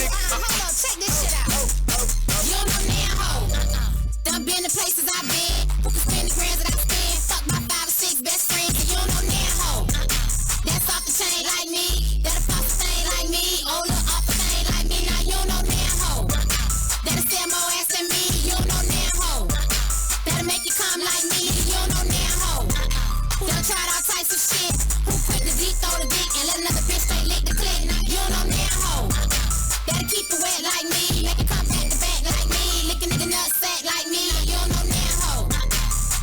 Hold on, check this shit out. You don't know now, ho. Done been the places I've been. Who can spend the grands that I spend? Fuck my 5 or 6 best friends, and you don't know now, ho. That's off the chain like me. That'll pop the thing like me. Oh, look, off the thing like me. Now you don't know now, ho. That'll sell more ass than me. You don't know now, ho. That'll make you come like me. You don't know now, ho. Done tried all types of shit. Who quick to deep throw the dick and let another bitch straight lick the click? Now you don't know now, ho. That'll keep it wet like me. Make it come back to back like me. Lick a nigga nut sack like me. You don't know now, ho.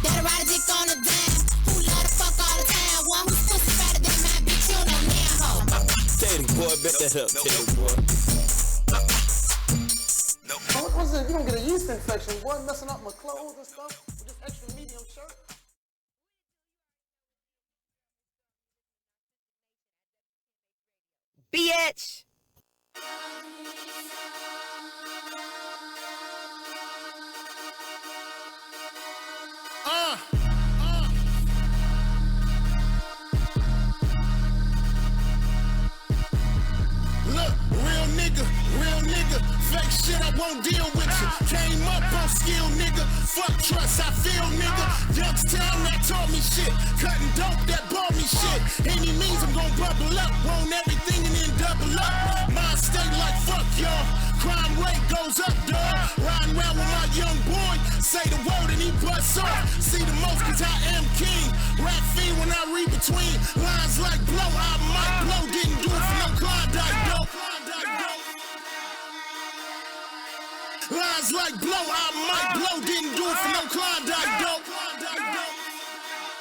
That'll ride a dick on the dime. Who love to fuck all the time? One who's pussy fatter than my bitch. You don't know now, ho. Teddy boy, bet that up, Teddy boy. What's it? You don't get a yeast infection, boy, messing up my clothes and stuff with this extra medium shirt. Bitch. Look, real nigga, fake shit, I won't deal with you. Came up on skill, nigga, fuck trust, I feel, nigga. Youngstown, that taught me shit, cutting dope, that bought me shit. Any means I'm gon' bubble up, want everything and then double up. Mind state like fuck y'all, crime rate goes up, dog. Riding around with my young boy, say the word and he busts off. See the most cause I am king, rap fiend when I read between lines like blow, I might blow, didn't do it for no Klondike, dope. Lines like blow, I might blow, didn't do it for no Klondike, dope.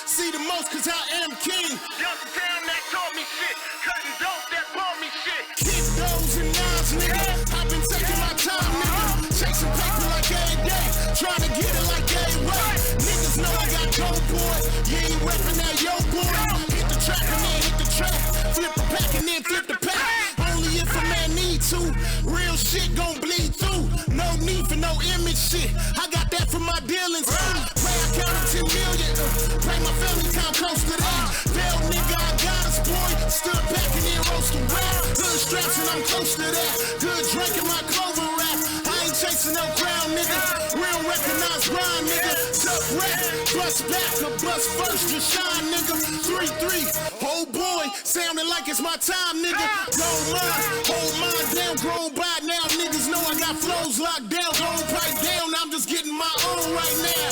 See the most cause I am king. Youngstown that taught me shit, cutting dope that bought me shit. Keep those and nines, nigga. I've been taking my time, nigga. Chasing paper like every day, trying to get it like every way. Niggas know I got dope, boy. You ain't reppin' that yo, boy. Hit the track and then hit the track. Flip the pack and then flip the pack. Only if a man need to. Real shit gon' bleed through. No need for no image shit. I got that from my dealings. Pray I counted 10 million. Pray my family count close to that. Bell nigga, I got us, boy. Stood back and then roast the rap. Hood straps and I'm close to that. Good drink in my clover rap. I ain't chasing no crown, nigga. Real recognized grind, nigga. Tough rap. Bust back or bust first. Just shine, nigga. 3-3. Oh boy, sounding like it's my time, nigga. Don't mind, hold mine down, grown by now. Niggas know I got flows locked down, don't pipe down. I'm just getting my own right now.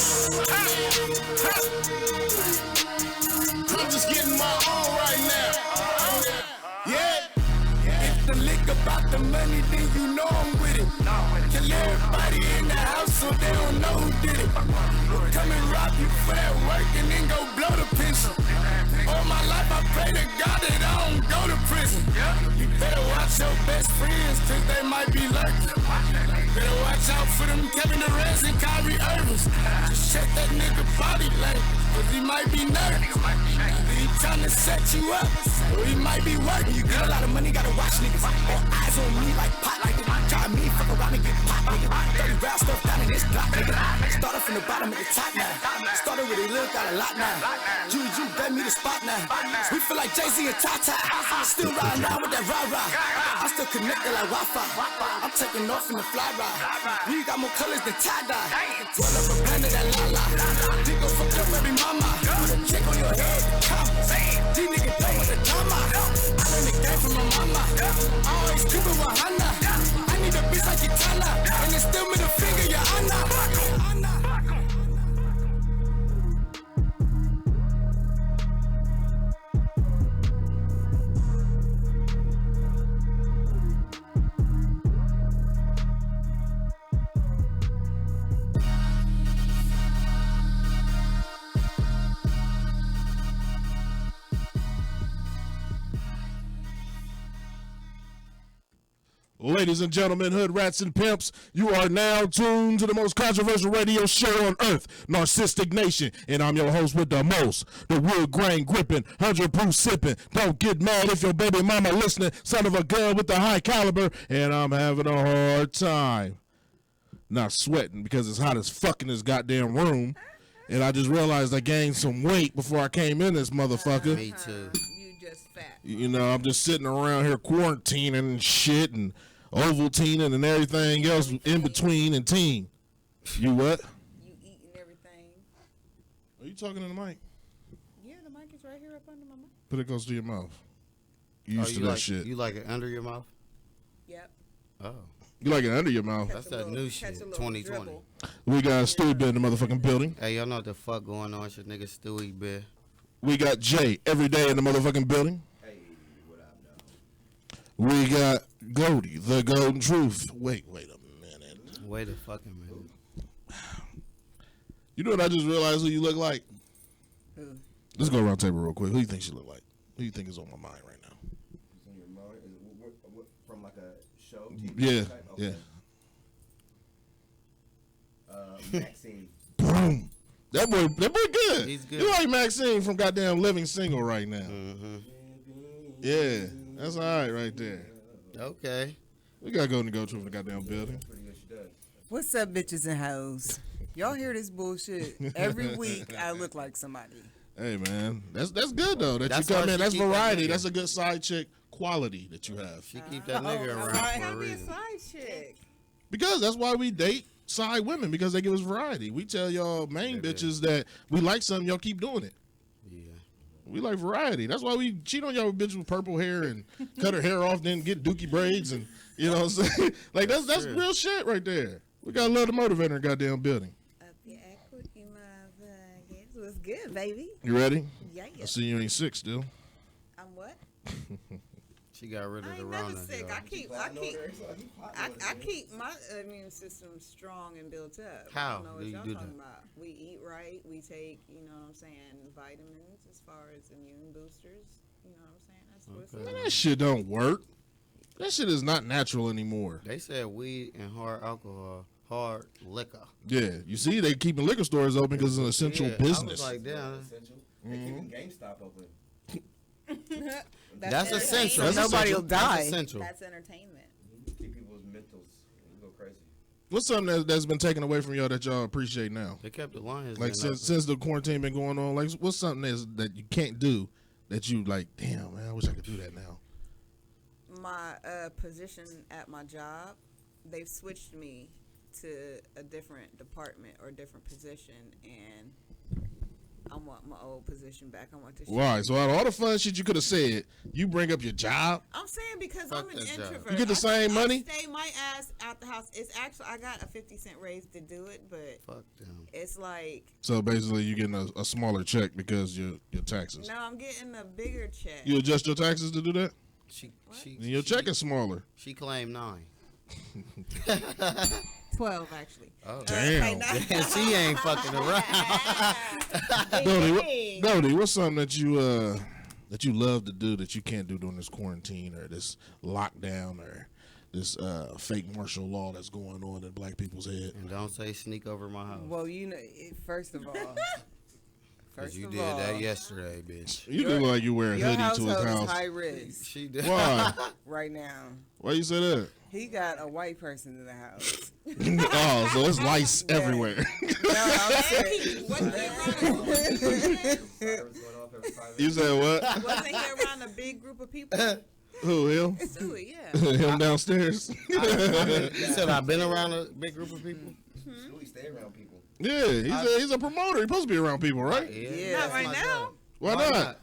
I'm just getting my own right now. Yeah. If the lick about the money, then you know I'm with it. Kill everybody in the house so they don't know who did it. Come and rob you for that work and then go blow the pistol. All my life I pray to God that I don't go to prison. You better watch your best friends cause they might be lurking. Better watch out for them Kevin Durant and Kyrie Irvings. Just check that nigga body language cause he might be nervous. He tryna set you up or he might be working. You get a lot of money, gotta watch niggas. All eyes on me like pot nigga. Try me, fuck around and get pop nigga. 30 round stuff down in this block nigga. Started from the bottom at the top now. Started with a little, got a lot now. Juju gave me the spot now. We feel like Jay-Z and Tata. Still riding around with that rah-rah. I'm still connected like Wi-Fi. I'm taking off in the fly ride. We got more colors than tie-dye. Roll up a plan of that la-la. Dick go fuck up every mama. Put a check on your head, come. These niggas play with the drama. I learned the game from my mama. I always keep it 100. I need a bitch like Kitana. And it's still middle finger, your honor. Ladies and gentlemen, hood rats and pimps, you are now tuned to the most controversial radio show on earth, Narcistic Nation, and I'm your host with the most, the wood grain gripping, 100 proof sipping. Don't get mad if your baby mama listening, son of a gun with the high caliber, and I'm having a hard time not sweating because it's hot as fuck in this goddamn room, and I just realized I gained some weight before I came in this motherfucker. Me too. You just fat. You know, I'm just sitting around here quarantining and shit, and Ovaltine and everything else in between and teen. You what? You eating everything. Are you talking to the mic? Yeah, the mic is right here up under my mouth. Put it close to your mouth. You used to that shit. You like it under your mouth? Yep. Oh. You like it under your mouth. That's that new shit, 2020. We got Stewie Bear in the motherfucking building. Hey, y'all know what the fuck going on? It's your nigga Stewie Bear. We got Jay every day in the motherfucking building. Hey, what up, though? We got Goldie, the golden truth. Wait a minute. Wait a fucking minute. You know what I just realized who you look like? Who? Let's go around the table real quick. Who you think she look like? Who you think is on my mind right now? It's on your mind? Is it what, from like a show? TV Yeah, type? Okay. Maxine. Boom. That boy good. He's good. You like Maxine from goddamn Living Single right now. Mm-hmm. Yeah, that's all right there. Okay. We got Golden Go to the goddamn building. Pretty good, she does. What's up, bitches and hoes? Y'all hear this bullshit every week? I look like somebody. Hey man, that's good though. That That's you come why in. she That's keep that variety. nigga. That's a good side chick quality that you have. She keep that nigga around Why for a gotta be a reason. side chick? Because that's why we date side women, because they give us variety. We tell y'all main They do. bitches that we like something, y'all keep doing it. Yeah. We like variety. That's why we cheat on y'all with bitches with purple hair and cut her hair off, then get dookie braids, and you know what I'm saying? Like that's true. real shit right there. We got love to motivate in the goddamn building. Up your equity, motherfuckers. What's good, baby? You ready? Yeah. I see you ain't sick still. I'm what? She got rid of I the ain't Rona. never sick. yo. I keep my immune system strong and built up. How I don't know do what you y'all do talking that? about. We eat right. We take, you know what I'm saying, vitamins as far as immune boosters. You know what I'm saying? That's what's Okay. Man, that shit don't work. That shit is not natural anymore. They said weed and hard alcohol, hard liquor. Yeah, you see, they keeping liquor stores open because it's an essential Yeah, business. I was like, damn. Essential. They keeping GameStop open. That's essential. That's Nobody essential. will die. That's essential. That's entertainment. Keep people's mentals. Go crazy. What's something that's been taken away from y'all that y'all appreciate now? They kept the Lions. Like since the quarantine been going on, like what's something that you can't do that you like? Damn, man, I wish I could do that now. My position at my job, they've switched me to a different department or different position, and I want my old position back. I want this. shit- Why? So out of all the fun shit you could have said, you bring up your job. I'm saying because Fuck I'm an that job. introvert. You get the same money? I stay my ass out the house. It's actually I got a 50-cent raise to do it, but Fuck them. it's like So basically, you getting a smaller check because your taxes. no, I'm getting a bigger check. You adjust your taxes to do that, She and your check is smaller. She claimed 9. 12 actually. Oh. Damn. She ain't fucking around. Dodie, what's something that you love to do that you can't do during this quarantine or this lockdown or this fake martial law that's going on in black people's head? And don't say sneak over my house. Well, you know, first of all, Cause you did that yesterday, bitch. You look like you wear a your hoodie to household his is house. high risk She did. Why? right now. Why you say that? He got a white person in the house. Oh, so it's lice everywhere. No, I'm saying, You said what? wasn't he around a big group of people? Who, him? Stewie, yeah. Him downstairs? You said I've been around a big group of people. We stay around people. Yeah, he's a promoter. He's supposed to be around people, right? Yeah, that's right my now. job. Why not?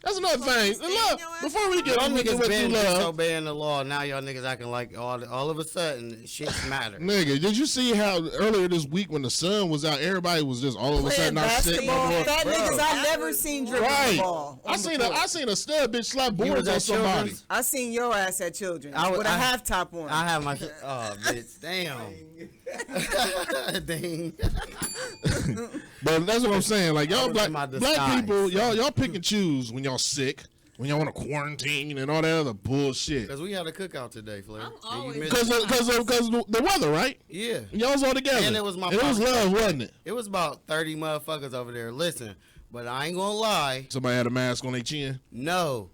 That's another thing. stay Look, in your ass before we get Y'all on with niggas what you been love, disobeying the law. Now y'all niggas acting like all of a sudden shit's matter. nigga, did you see how earlier this week when the sun was out, everybody was just all of a sudden not sick no basketball. more? Fat niggas I never seen dribbling Right. the ball. I seen a stud bitch slap You boards was on at somebody. Children's? I seen your ass at Children's with a I- half top on. I have my oh bitch, damn. Dang. But that's what I'm saying. Like y'all was in my black disguise. people, y'all pick and choose when y'all sick, when y'all want to quarantine and all that other bullshit. Cause we had a cookout today, Flair. I'm And you always- missed Because it. the weather, right? Yeah. Y'all was all together. And it was my It was fault. love, wasn't it? It was about 30 motherfuckers over there. Listen, but I ain't gonna lie. Somebody had a mask on their chin, No.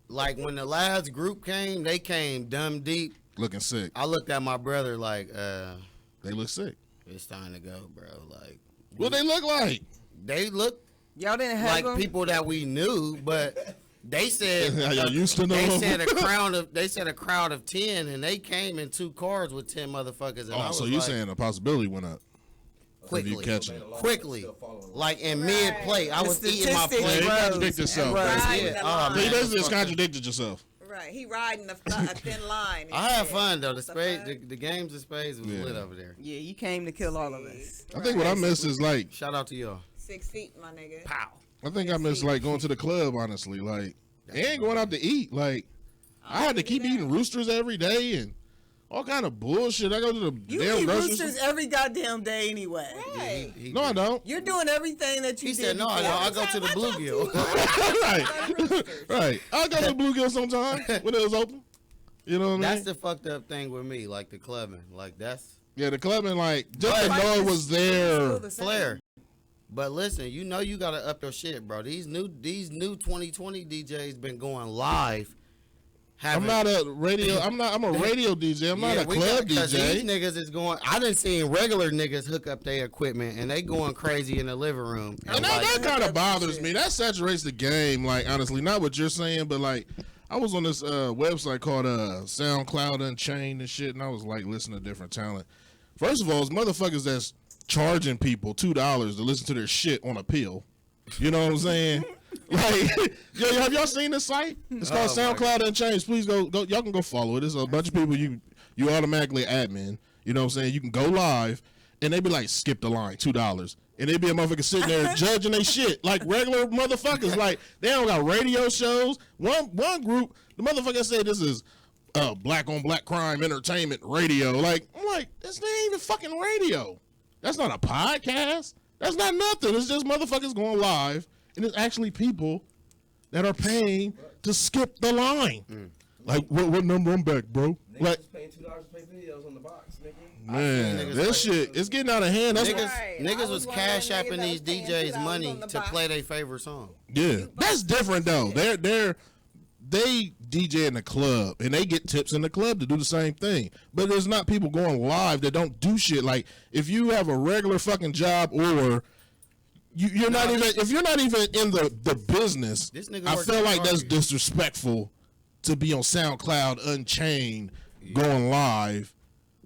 Like when the last group came, they came dumb deep. looking sick. I looked at my brother like, They look sick. it's time to go, bro. Like What they look like? they look Y'all didn't have like them? people that we knew, but They said Y'all used to know. they said a crowd of 10, and they came in 2 cars with 10 motherfuckers. And I Oh, was so you saying the possibility went up? quickly, If you catch it. like in mid play, I was eating my statistics plate. You rose. contradict yourself. Right. bro. Riding Yeah. the Oh, line. So you man, basically just fuck. contradicted yourself. Right, he riding a thin line. I had instead. fun though. The What spade, fuck? the games of spades was Yeah. lit over there. Yeah, you came to kill all of us. I think what I miss is like, Shout out to y'all. 6 feet, my nigga. Pow. I think I miss like going to the club. Honestly, like, and going out to eat. Like, I had to keep eating roosters every day and all kind of bullshit. I go to the You damn eat grocery roosters store. every goddamn day anyway. Right. No, I don't. You're doing everything that you He did. said, no, before. I go to the bluegill. right, right. I go to the Bluegill sometime when it was open. You know what I mean? That's the fucked up thing with me, like the clubbing. Like that's Yeah, the clubbing, like, just to But- know it was there. flair. But listen, you know you gotta up your shit, bro. These new 2020 DJs been going live. I'm not a radio. I'm a radio DJ. I'm not a club These DJ. niggas is going. I done seen regular niggas hook up their equipment and they going crazy in the living room. And that kind of bothers me. That saturates the game. Like, honestly, not what you're saying, but like, I was on this website called SoundCloud Unchained and shit, and I was like listening to different talent. First of all, it's motherfuckers that's charging people $2 to listen to their shit on a pill. You know what I'm saying? Like, yo, have y'all seen this site? It's called SoundCloud Unchained. Please go. Y'all can go follow it. It's a bunch of people you automatically admin. You know what I'm saying? You can go live, and they be like, skip the line, $2. And they be a motherfucker sitting there judging they shit like regular motherfuckers. Like, they don't got radio shows. One group, the motherfucker said this is black on black crime entertainment radio. Like, I'm like, this ain't even fucking radio. That's not a podcast. That's not nothing. It's just motherfuckers going live, and it's actually people that are paying to skip the line. Like, what number I'm back, bro? Niggas Like, just paying $2 to play videos on the box, nigga. man, this shit, it's getting out of hand. That's Niggas was cash apping these DJs money to play their favorite song. yeah, that's different though. They DJ in the club and they get tips in the club to do the same thing. But there's not people going live that don't do shit. Like, if you have a regular fucking job or you're not even in the business, This nigga I works feel at like that's Target. disrespectful to be on SoundCloud Unchained going live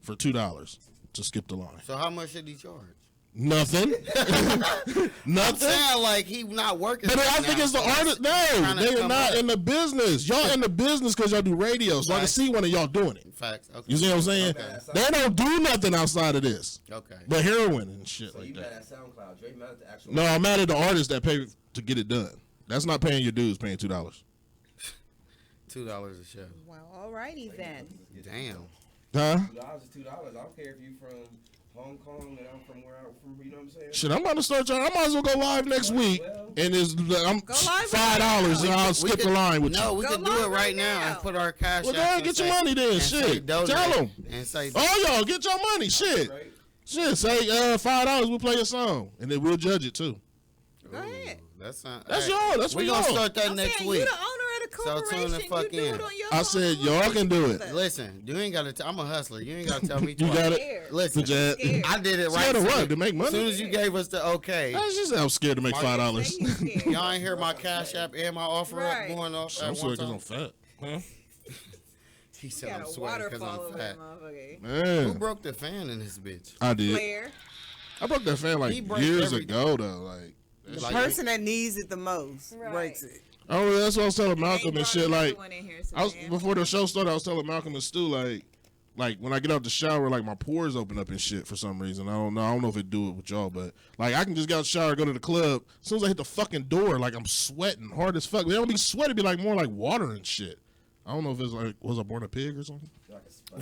for $2 to skip the line. So how much should he charge? Nothing. I'm Nothing. saying like he not working. But right I think now, it's the so he's artist. trying No, to they're come not up. in the business. Y'all in the business because y'all do radio. So I can Right. see one of y'all doing it. Facts. Okay. You see what I'm saying? Okay. They don't do nothing outside of this. Okay. But heroin and shit So like you mad that. at SoundCloud? Dre mad at the actual. No, I'm mad at the artists that pay to get it done. That's not paying your dues, paying $2. $2 a show. Well, alrighty then. Damn. Huh? $2 is $2. I don't care if you from Hong Kong and I'm from where I'm from. You know what I'm saying? Shit, I'm about to start charging. I might as well go live next week. And it's I'm live $5 and I'll skip the line with No, you. we Go could do it live right right now now. and put our cash. Well, go apps ahead, and get your say- money then. and say Shit. donate Tell 'em. and say. Oh, y'all, get your money. Shit. Right? Shit, say $5, we'll play your song. And then we'll judge it too. Go ahead. That's not. That's y'all. That's we for gonna y'all. start that I'm next saying, week. you the owner of the So tune corporation. the fuck you do in. it on your I own. said, y'all can do it. Listen, you ain't gotta. I'm a hustler. You ain't gotta tell me You twice. got it? Scared. Listen, Scared. I did it right. Scared of soon- what? To make money? As soon as you gave us the okay, I was just I'm scared to make Mark, $5. Say you scared. y'all ain't hear my cash app and my offer Right. up going off I'm at swear one because time. I'm fat. Huh? He said Got I'm a sweating because waterfall I'm over fat. that motherfucker. Who Man, broke the fan in this bitch? I did. Claire, I broke that fan He like breaks years everything. ago though. Like, the Like- person that needs it the most Right. breaks it. oh, that's what I was telling Malcolm Ain't and brought shit. another Like, one in here, I was Savannah. before the show started. I was telling Malcolm and Stu like when I get out the shower, like my pores open up and shit for some reason. I don't know if it do it with y'all, but like I can just get out the shower, go to the club. As soon as I hit the fucking door, like I'm sweating hard as fuck. They don't be sweaty, be like more like water and shit. I don't know if it's like was I born a pig or something.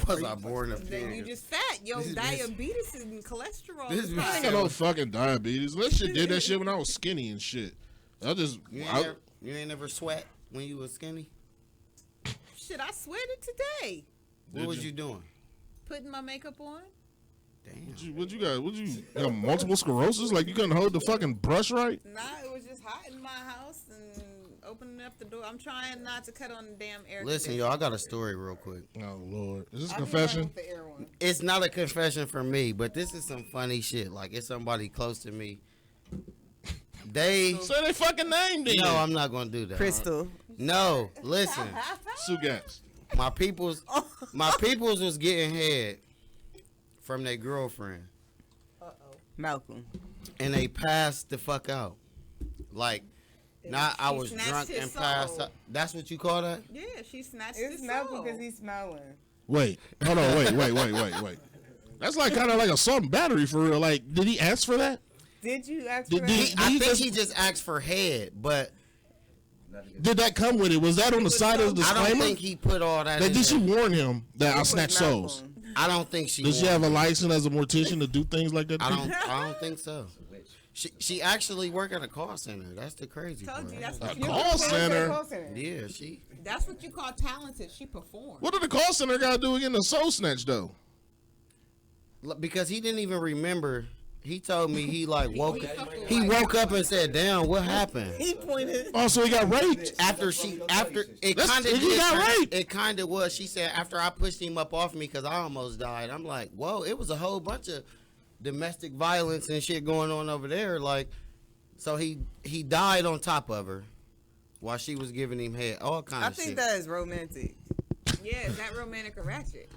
Was I born a Then you pig? just fat. Yo, This is- diabetes and cholesterol. this is is- I high. ain't got no fucking diabetes. That shit did that shit when I was skinny and shit. I just You ain't never sweat when you was skinny. Shit, I sweated today. What was you doing? Putting my makeup on. Damn. What you got? What you got? Multiple sclerosis? Like you couldn't hold the fucking brush right? Nah, it was just hot in my house and opening up the door. I'm trying not to cut on the damn air. Listen, y'all, I got a story real quick. Oh Lord, is this a I'll be confession? right with the air one. It's not a confession for me, but this is some funny shit. Like it's somebody close to me They Say they fucking name then. No, I'm not gonna do that. Crystal. No, listen. Sugats. My peoples was getting head from their girlfriend. Malcolm. And they passed the fuck out. Like, not I was snatched drunk his and passed soul. out. That's what you call that? Yeah, she snatched It's his Malcolm soul. because he's smelling. Wait. Hold on. Wait. That's like kind of like assault and battery for real. Like, did he ask for that? Did you ask Did for he- that? I think he just asked for head, but Did that come with it? Was that on the side of the I disclaimer? don't think he put all that in Did she there. warn him that I was snatch souls? Malcolm. I don't think she Does she warned have a him. license as a mortician to do things like that? to I people? don't think so. She actually work at a call center. That's the crazy part. Told you that's A what call center. Call center. Yeah, she. that's what you call talented. She performed. What did the call center got to do again? The soul snatch though. Because he didn't even remember. He told me he like woke. fucking He white. woke up and said, "Damn, what happened?" He pointed. Oh, so he got raped. After it That's- kind of he got raped. It kind of was. She said after I pushed him up off me because I almost died. I'm like, whoa! It was a whole bunch of domestic violence and shit going on over there. Like, so he died on top of her while she was giving him head. All kind I of think shit. that is romantic. Yeah, is that romantic or ratchet?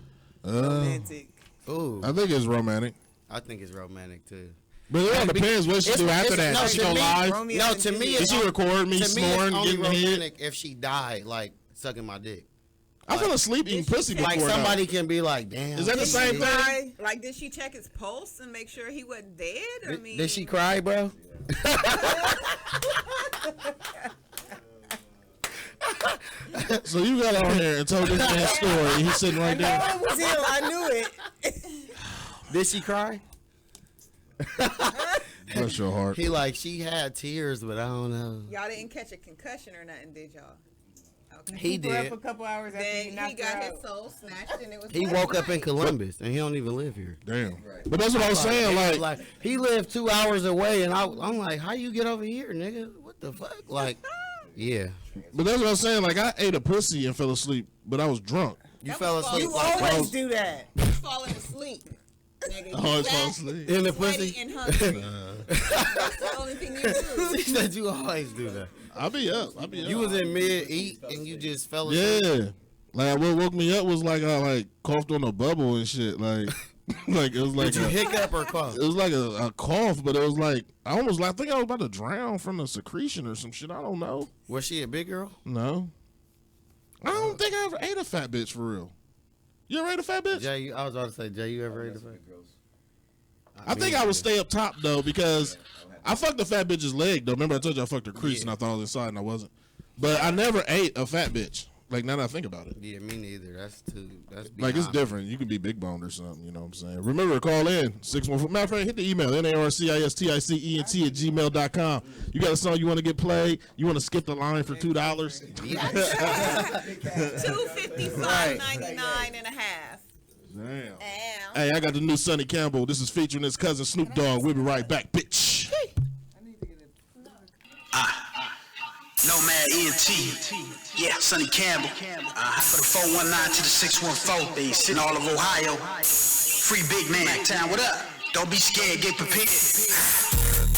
Uh, Romantic. Ooh, I think it's romantic, I think it's romantic too. but it all depends what she do after that. no, Did she to go me- live? Romeo No, and to me, Juliet. Did she record me To me, snoring, it's only getting head? romantic if she died, like sucking my dick. I fell asleep eating pussy before. Like though. somebody can be like, "Damn." Is that the Did same she thing? cry? Like, did she check his pulse and make sure he wasn't dead? I mean, Did she cry, bro? So you got on here and told this man's story. He's sitting right there. it was him. I knew it. Did she cry? Bless your heart. He like she had tears, but I don't know. Y'all didn't catch a concussion or nothing, did y'all? Okay. He Put up did. a couple hours after Then he he knocked got her his out. soul snatched, and it was. He last woke up in night. Columbus, and he don't even live here. Damn. But that's what I was saying. He was Like, he lived 2 hours away, and I'm like, how you get over here, nigga? What the fuck? Like, yeah, but that's what I was saying. Like, I ate a pussy and fell asleep, but I was drunk. you That fell was asleep. false. Like, always False. do that. You falling asleep. Nigga, you I always fat, fall asleep. in the sweaty, pussy. and hungry. That's the only thing you do. He said you always do that. I'll be up. You was in mid eat, and you just fell asleep. Yeah. Like, what woke me up was like I like coughed on a bubble and shit. Like, like it was like Did you a, hiccup or cough? it was like a cough, but it was like I almost like I think I was about to drown from the secretion or some shit. I don't know. Was she a big girl? No. I don't think I ever ate a fat bitch for real. You ever ate a fat bitch? Jay, I was about to say, Jay, you ever ate a fat? I think I would stay up top though because I fucked the fat bitch's leg though. Remember I told you I fucked her crease and I thought I was inside and I wasn't. But I never ate a fat bitch. Like now that I think about it. Yeah, me neither. That's Like it's beyond. different. You can be big boned or something, you know what I'm saying? Remember to call in 614. Matter of fact, hit the email, narcisticent@gmail.com. You got a song you want to get played? You want to skip the line for $2? $255.99 and a half. Damn. Damn. Hey, I got the new Sonny Campbell. This is featuring his cousin Snoop Dogg. We'll be right back, bitch. Nomad ENT. Yeah, Sonny Campbell. For the 419 to the 614. They sitting all of Ohio. Free big man. Town, what up? Don't be scared, get prepared.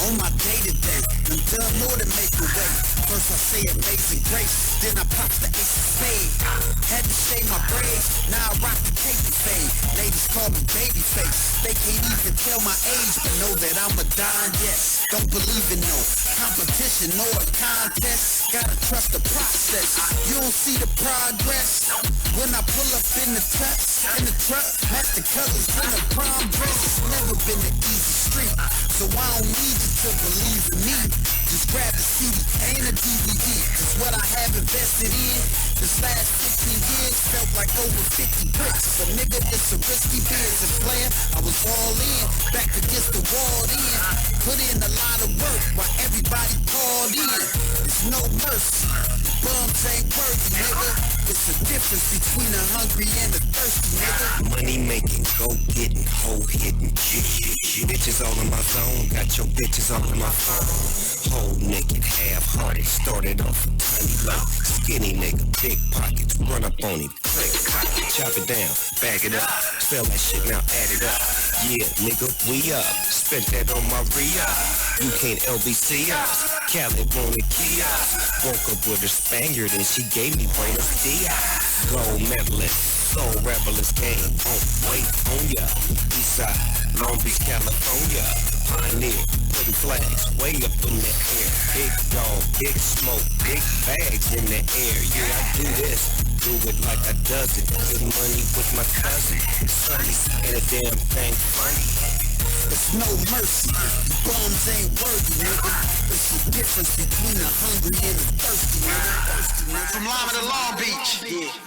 On my day to day, I'm done more than make a way. First I say amazing grace, then I pop the ace of spade. Had to shave my braids, now I rock the cape and fade. Ladies call me babyface, they can't even tell my age, but know that I'm a dime, yes. Don't believe in no competition or a contest, gotta trust the process. You don't see the progress when I pull up in the truck, match the colors in the prom dress. It's never been an easy street, so I don't need you to believe in me. Just grab the CD and a DVD, cause what I have invested in this last 15 years felt like over 50 bricks. But nigga, it's a risky business plan. I was all in, back against the wall then. Put in a lot of work while everybody called in. There's no mercy, bums ain't worthy, nigga. It's a different difference between a hungry and a thirsty nigga. Money making, go getting, hoe hitting, bitches all in my zone, got your bitches all in my phone. Whole naked, half-hearted, started off a tiny low. Skinny nigga, big pockets, run up on him, click, cock it, chop it down, bag it up, spell that shit now, add it up. Yeah, nigga, we up, spent that on my re-up. You can't LBC us, Cali wanted key us. Woke up with a Spaniard and she gave me Buenos Dias. Gold medalist. Soul rebelist game on, wait on ya. Eastside, Long Beach, California. Pioneer, putting flags way up in the air. Big dog, big smoke, big bags in the air. Yeah, I do this, do it like I does it. Good money with my cousin, Sonny, and a damn thing funny. There's no mercy, bums ain't worthy, nigga. There's the difference between a hungry and a thirsty, nigga. From Lima to Long Beach,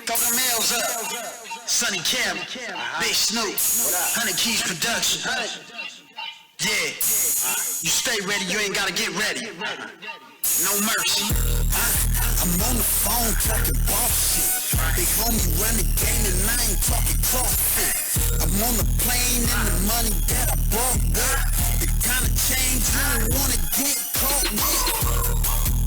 throw the mails up. Sonny Campbell, Big Snoop, 100 Keys Production. Yeah, you stay ready, you ain't gotta get ready. No mercy. I'm on the phone talking boss shit. Big homie run the game and I ain't talking CrossFit. I'm on the plane and the money that I brought with. The kind of change you don't wanna get caught with.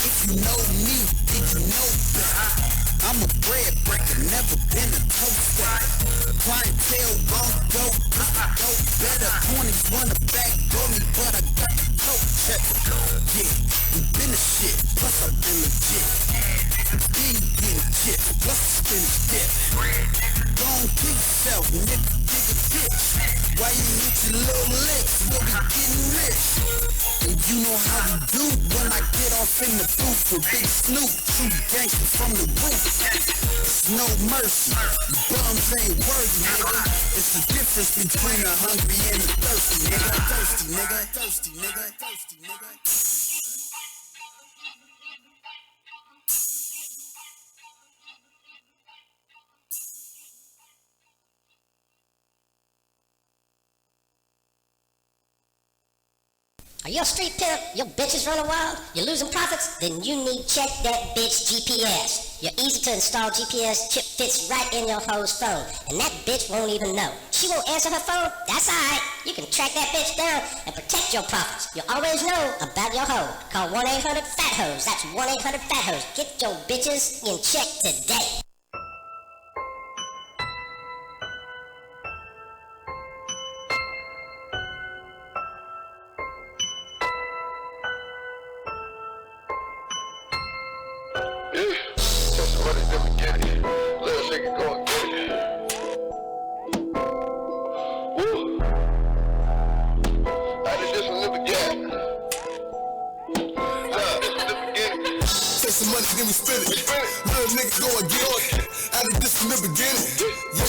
If you know me, then you know better. I'm a bread breaker, never been a toaster. Clientele gon' go better. 20s wanna backdoor me, but I got the coat check. Yeah, we been a shit, plus I've been legit. Been getting shit, plus the spinach dip. Gon' kill yourself, nigga, dig a ditch. Why you hit your little lips, we'll be getting rich. And you know how we do when I get off in the booth with Big Snoop, true gangster from the roof. It's no mercy, you bums ain't worthy, nigga. It's the difference between a hungry and a thirsty, nigga. Thirsty, nigga. Thirsty, nigga. Thirsty, nigga. Are you a street pimp? Your bitches running wild? You're losing profits? Then you need check that bitch GPS. Your easy to install GPS chip fits right in your hoe's phone, and that bitch won't even know. She won't answer her phone? That's alright. You can track that bitch down and protect your profits. You'll always know about your hoe. Call 1-800-FAT-HOES. That's 1-800-FAT-HOES. Get your bitches in check today. Then we spin it. Little nigga go and get it. I did this from the beginning. Yeah.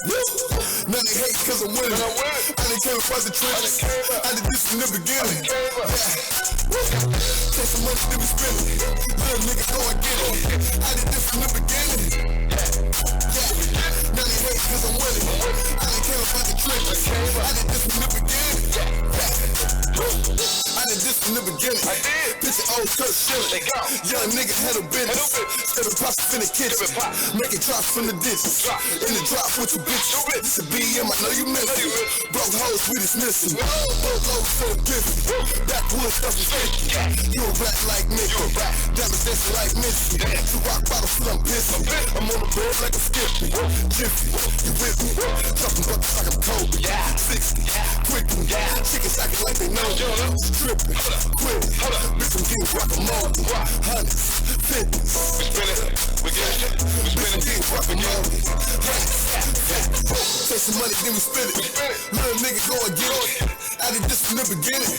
Woo. Now they hate cause I'm winning. I done came across the trenches. I did this from the beginning. Yeah. Woo. Take some money, then we spin it. Little nigga go and get it. I did this from the beginning. Yeah. Now they hate cause I'm winning. I done came across the trenches. I did this from the beginning. Yeah. I did this from the beginning. I did. Picture old Kurt Schilling. Young nigga had a business. Serving pots in the kitchen. Making drops from the ditches. In the drop with your bitches. This a BM, I know you miss it. Broke hoes, we dismiss them. Broke hoes for the piffy. Backwoods stuff is sticky. You a rat like Mickey. Diamonds dancing like Missy. You rock bottle full, I'm pissy. I'm on the board like a Skippy. Jiffy, you with me? Dropping buckets like I'm Kobe. 60, quickly. Chickens acting like they know. Tripping, quit. Bitch, I'm getting guacamole. Hundreds, 50s. We spin it, we get it. We spin it, getting guacamole. Take some money, then we spin it. Little nigga go and get it. I did this from the beginning.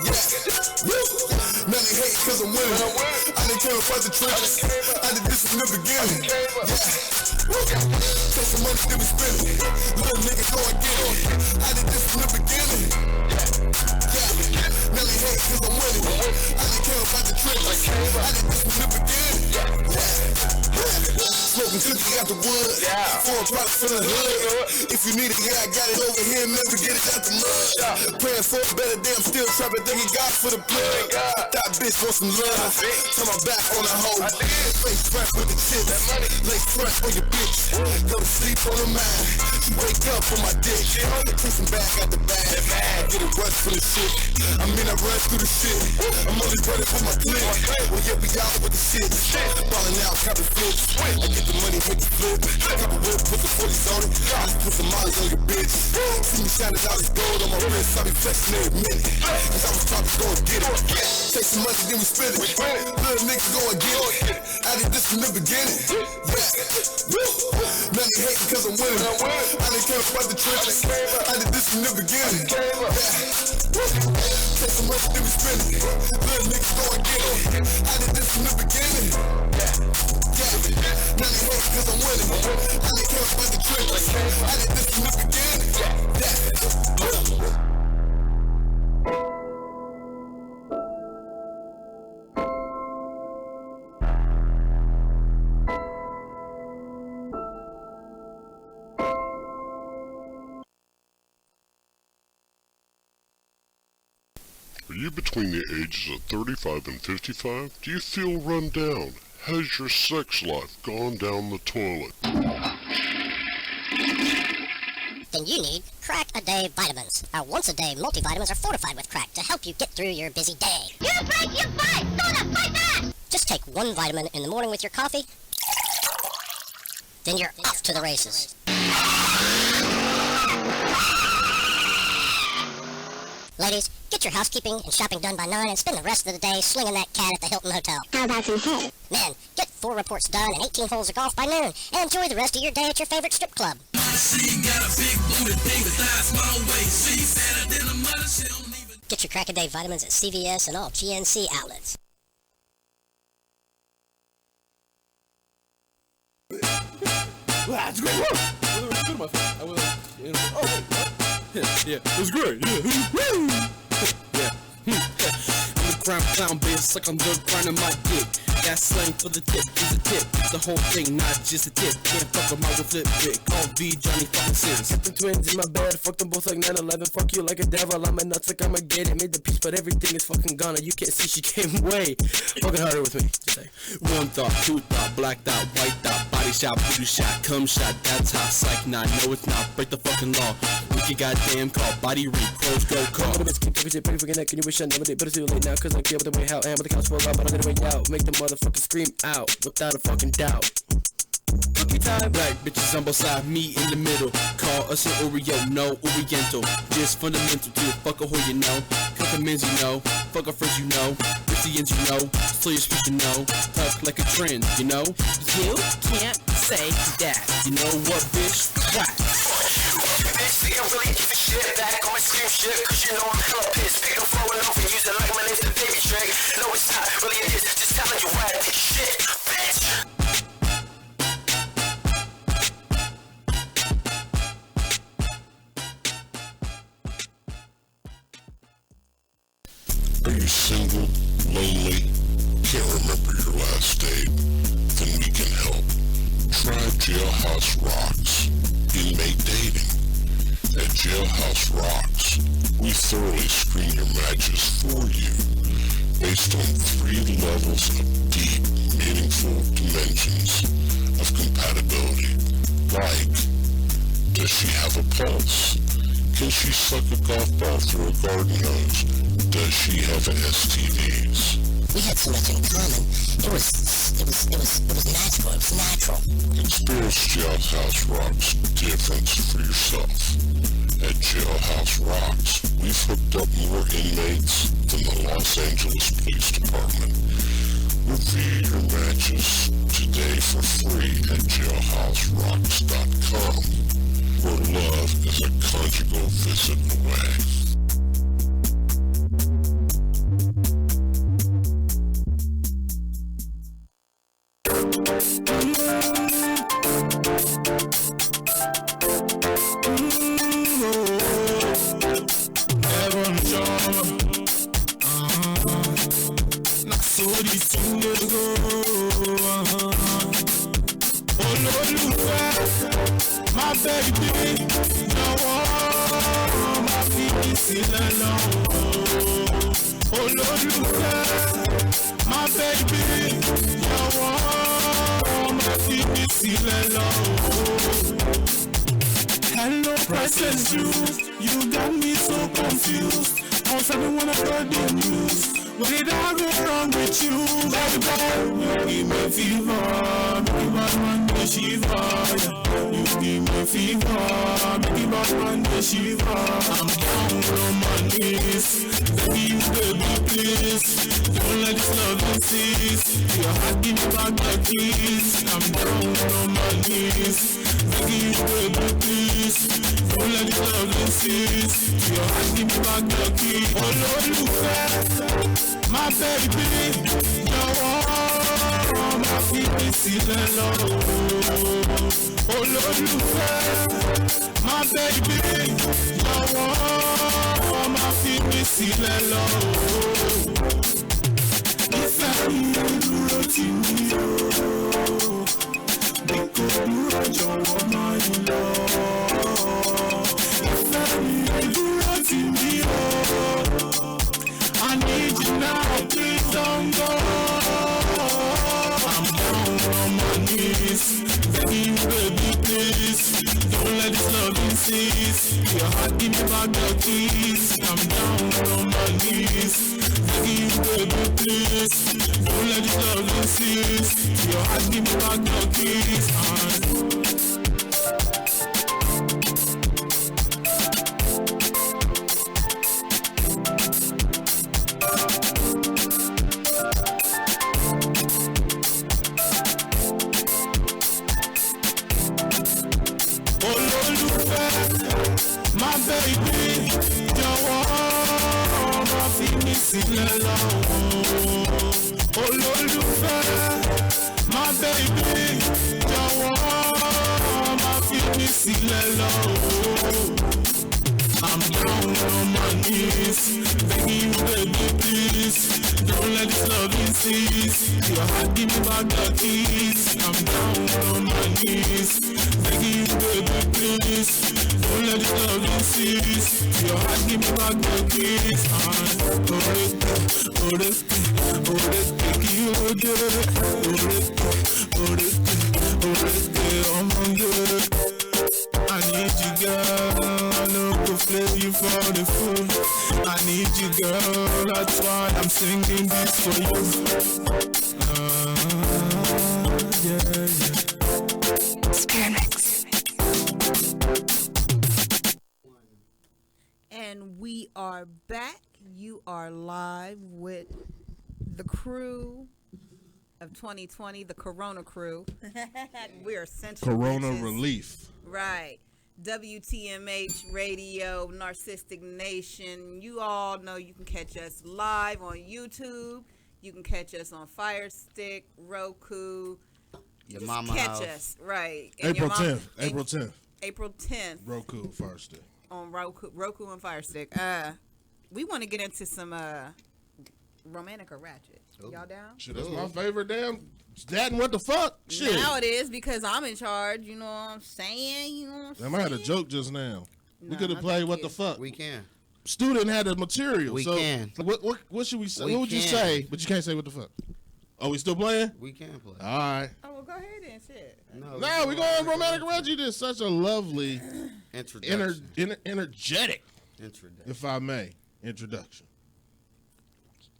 Yeah. Woo. Now they hate cause I'm winning. I done came across the trenches. I did this from the beginning. Yeah. Woo. Take some money, then we spin it. Little nigga go and get it. I did this from the beginning. Yeah. Now they hate cause I'm winning. I didn't care about the tricks. I did this from the beginning. Smoking cookie out the wood. Foreign product from the hood. If you need it, yeah, I got it over here. Never get it out the mud. Praying for a better day, I'm still trapping, thanking God for the plug. That bitch want some love. Turn my back on the hoe. Face front with the chips. Lay front on your bitch. Go to sleep on the mind. She wake up on my dick. Kissing back at the bag. I get a rush for the shit. I mean, I rush through the shit. I'm only running for my clip. Well, yeah, we out with the shit. Falling out, copy flips. I get the money, make it flip. Copy whip, put the 40s on it. I just put some miles on your bitch. See me shining all this gold on my wrist. I be flexing every minute. Cause I was trying to go and get it. Take some money, then we spend it. Little niggas go and get it. I did this from the beginning. Now they hating cause I'm winning. I didn't care about the tricks. I did this from the beginning. Take some money, then we spend it. Little niggas go and get it. I did this from the beginning. Now they hate cause I'm winning. I didn't care about the tricks. I did this from the beginning. Are you between the ages of 35 and 55? Do you feel run down? Has your sex life gone down the toilet? Then you need Crack-A-Day vitamins. Our once-a-day multivitamins are fortified with crack to help you get through your busy day. You break your fight! Don't fight that! Just take one vitamin in the morning with your coffee, then you're off to the races. Ladies, get your housekeeping and shopping done by 9 and spend the rest of the day slinging that cat at the Hilton Hotel. How about some hay? Men, get 4 reports done and 18 holes of golf by noon and enjoy the rest of your day at your favorite strip club. Get your Crack-A-Day vitamins at CVS and all GNC outlets. Wow, that's great work. Well, it was good, my friend. I will, yeah, it was great. Yeah. I'm a clown, bitch, suck on the grind of my dick. That's slang for the tip, is a tip. The whole thing, not just a tip. Can't fuck with my flip bit. Call V Johnny fucking Sims. Got the twins in my bed, fuck them both like 9/11. Fuck you like a devil, I'm my nuts like Armageddon. Made the peace, but everything is fucking gone. You can't see she came away. Fucking harder with me. Just say one thought, two thought, black thought, white thought, body shot, voodoo shot, cum shot. That's hot, psych not. No, it's not. Break the fucking law. Wicked goddamn call, body read, crows go call. But it's pretty fucking neck. Can you wish I never did? But it's too late now, cause I care with the way out. And with the couch full up, but I'm gonna way out. Make the motherfucker scream out without a fucking doubt. Cookie time, black bitches on both sides, me in the middle. Call us an Oreo, no Oriental. Just fundamental to a fucker who you know. Compliments you know, fuck our friends you know. Christians you know, slow your speech you know. Talk like a trend, you know. You can't say that. You know what, bitch? What? Bitch, I'm really into shit. Back on my scream shit, cause you know I'm hella pissed. Pick up flowing off and use it like my name's the baby trick. No, it's not, really it is. Just telling you why I take shit, bitch. Are you single, lonely, can't remember your last date? Then we can help. Try Jailhouse Rocks, inmate dating. At Jailhouse Rocks, we thoroughly screen your matches for you based on 3 levels of deep, meaningful dimensions of compatibility. Like, does she have a pulse? Can she suck a golf ball through a garden hose? Does she have STDs? We had so much in common. It was natural. It was natural. Experience Jailhouse Rocks difference for yourself. At Jailhouse Rocks, we've hooked up more inmates than the Los Angeles Police Department. Review your matches today for free at jailhouserocks.com, where love is a conjugal visit away. Never on the show. olólùfẹ́, my baby, jọ̀wọ́ má fi mí sílẹ̀ lọ́wọ́. Olólùfẹ́, my baby, jọ̀wọ́ má fi mí sílẹ̀ lọ́wọ́. Hello, priceless you got me so confused. Cause everyone I've heard the news. What did I go wrong with you, baby? You give me fever, make it bad man the shiver. You give me fever, make it bad man the shiver. I'm down on my knees, baby, you baby please. Don't let this love insist. Your heart give me back the keys. I'm down on my knees, baby, you baby please. Don't let this love insist. Your heart give me back the keys. Olólùfẹ́, my baby, jọ̀wọ́ má fi mí sílẹ̀ lọ́wọ́. Olólùfẹ́, my baby, jọ̀wọ́ má fi mí sílẹ̀ lọ́wọ́. Ìfẹ́ mi dúró tì mí o, bí kò dúró jọ̀wọ́ má yí lọ. Ìfẹ́ mi dúró tì mí o. I need you now, please don't go. I'm down on my knees, begging you, baby, please. Don't let this love insist. Your heart, give me back the keys. I'm down on my knees, begging you, baby, please. Don't let this love insist. Your heart, give me back the keys. My baby, jọ̀wọ́ má fi mí sílẹ̀ lọ́wọ́. Olólùfẹ́, my baby, jọ̀wọ́ má fi mí sílẹ̀ lọ́wọ́. I'm down on my knees, begging you, baby, please. Don't let this love insist. Your heart, give me back the keys. I'm down on my knees, begging you, baby, please. Don't let this love insist. Your heart, give me back the keys. I need you, girl. I know to play you for the fool. I need you, girl. That's why I'm singing this for you. Yeah. And we are back. You are live with the crew of 2020, the Corona crew. We are central Corona witches. relief. Right. WTMH Radio, Narcistic Nation. You all know you can catch us live on YouTube. You can catch us on Fire Stick, Roku. Your Just mama catch house. us, right. April 10th. April 10th. April 10th. Roku, Fire Stick. On Roku and Fire Stick. We want to get into some romantic or ratchet. Y'all down? Shit, that's my favorite damn. That and what the fuck? Shit. Now it is because I'm in charge. You know what I'm saying? You know what I'm saying? Damn, I had a joke just now. We No, could have no, played thank what you. the fuck. We can. Student had the material. We so can. What should we say? We What would you can. say? But you can't say what the fuck. Oh, we still playing? We can play. All right. Oh, well, go ahead and shit. No, we going romantic Reggie. Did such a lovely, Introduction. energetic, Introduction. if I may, introduction.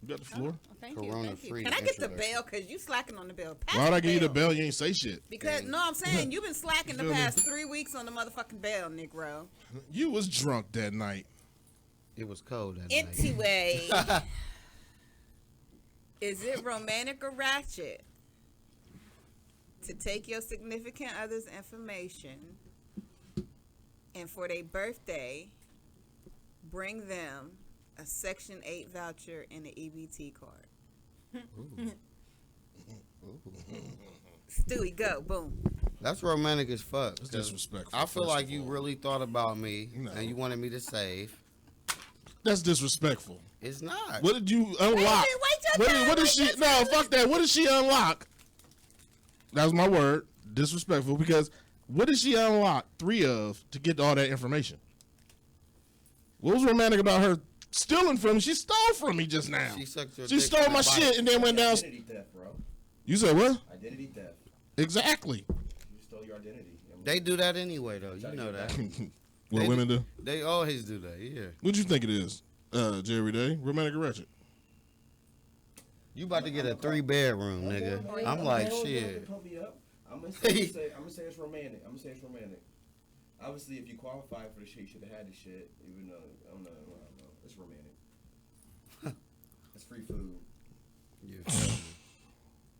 You got the floor. Oh, thank you. Corona Thank you. free Can I get the introduction. bell? Because you slacking on the bell. Pass Why'd I the give you the bell? You ain't say shit. Because, no, I'm saying you've been slacking the past 3 weeks on the motherfucking bell, Negro. You was drunk that night. It was cold that night. Anyway, is it romantic or ratchet to take your significant other's information and for their birthday bring them a Section 8 voucher and an EBT card? Stewie, go. Boom. That's romantic as fuck. It's 'cause disrespectful, I feel first like of you all. really thought about me No. and you wanted me to save. That's disrespectful. It's not. What did you unlock? Wait your turn, What did wait she? your No, turn. fuck that. What did she unlock? That was my word. disrespectful because what did she unlock 3 of to get all that information? What was romantic about her stealing from me? She stole from me just now. She stole my shit and then went down. Identity theft, bro. You said what? Identity theft. Exactly. You stole your identity. They do that anyway, though. You know that. What women do? They always do that, yeah. What you think it is, Jerry Day? Romantic or ratchet? You about to get a 3-bedroom, nigga. I'm like, shit. I'm gonna say it's romantic. Obviously, if you qualify for the shit, you should have had the shit. Even though I don't know, it's romantic. It's free food. Yeah.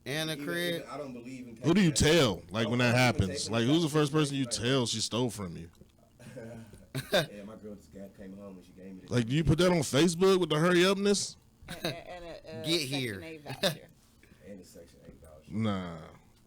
And a crib. I don't believe in. Who do you tell? Like when that happens? Like who's the first person you tell she stole from you? Yeah, my girl just came home and she gave me. Like do you put that on Facebook with the hurry upness? And a Get here. Section 8 voucher. And a Section 8 voucher. Nah,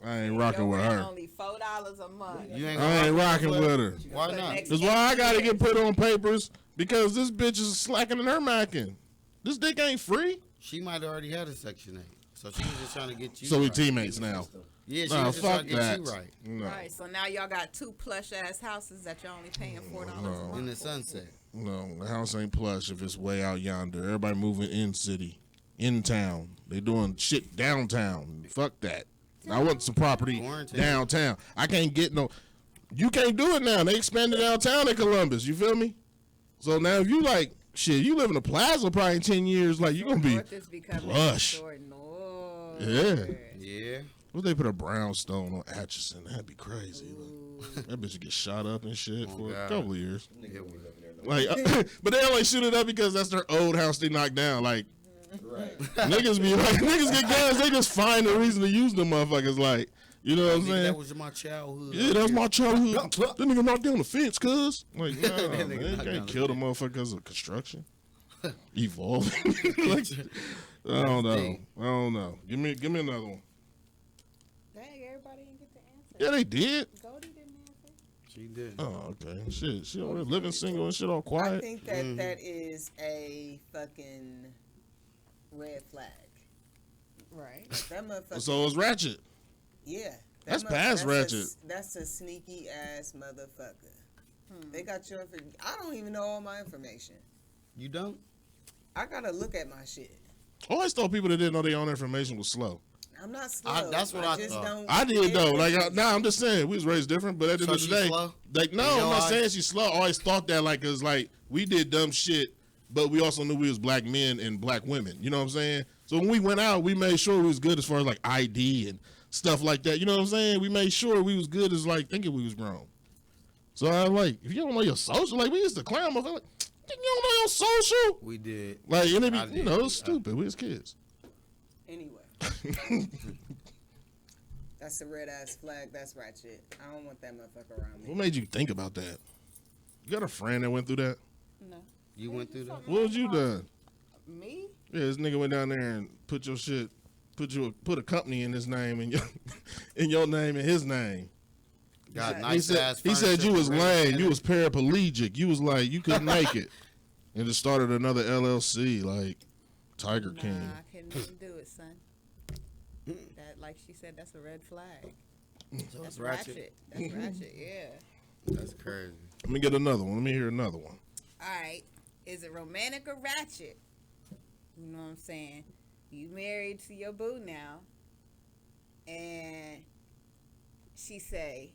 I ain't rocking with her. Only $4 a month. I ain't rocking with her. Why not? That's why I gotta get put on papers because this bitch is slacking in her macking. This dick ain't free. She might have already had a Section 8. So she was just trying to get you So we right. teammates now. Yeah, she Nah, was just trying fuck to get that. you right. No. Right, so now y'all got 2 plush ass houses that you're only paying $4 a month. In the sunset. No, the house ain't plush if it's way out yonder. Everybody moving in city, in town. They doing shit downtown. Fuck that. I want some property downtown. I can't get no. You can't do it now. They expanded downtown in Columbus. You feel me? So now if you like shit, you live in a plaza probably in 10 years. Like you gonna be plush. Yeah. Yeah. What if they put a brownstone on Atchison? That'd be crazy. Like, that bitch would get shot up and shit for a couple of years. Like, but they only shoot it up because that's their old house they knocked down. Like, niggas be like, niggas get guns, they just find a reason to use them motherfuckers. Like, you know what I'm saying? That was my childhood. Yeah, that was my childhood. That nigga knocked down the fence, cuz. Like, nah, man, you can't kill the motherfucker because of construction. Evolving. Like, I don't know. Give me another one. Dang, everybody didn't get the answer. Yeah, they did. Goldie didn't answer. She did. Oh, okay. Shit, she already living single and shit all quiet. I think that that is a fucking red flag. Right. That motherfucker. So it's ratchet. Yeah. That's past ratchet. That's a sneaky ass motherfucker. They got your. I don't even know all my information. You don't? I gotta look at my shit. I always thought people that didn't know their own information was slow. I'm not slow. That's what I just thought. don't I did care. though. Like, nah, I'm just saying we was raised different. But at the end of the day, slow? like, no, I'm not saying she's slow. I always thought that, like, cause like we did dumb shit, but we also knew we was black men and black women. You know what I'm saying? So when we went out, we made sure we was good as far as like ID and stuff like that. You know what I'm saying? We made sure we was good as like thinking we was grown. So I like, if you don't know your social, like we used to clown motherfucker. Like, you don't know your social? We did. Like, and it be, you know, it was stupid. We was kids. Anyway. That's a red ass flag. That's ratchet. I don't want that motherfucker around me. What made you think about that? You got a friend that went through that? No. You went through that? What was you done? Me? Yeah, this nigga went down there and put your shit, put a company in his name and your name and his name. Got nice ass. He said you was lame. You was paraplegic. You was like you couldn't make it, and just started another LLC like Tiger King. Nah, I couldn't even do it, son. That, like she said, that's a red flag. So That's it's ratchet. That's ratchet, yeah. That's crazy. Let me get another one. Let me hear another one. All right. Is it romantic or ratchet? You know what I'm saying? You married to your boo now, and she say,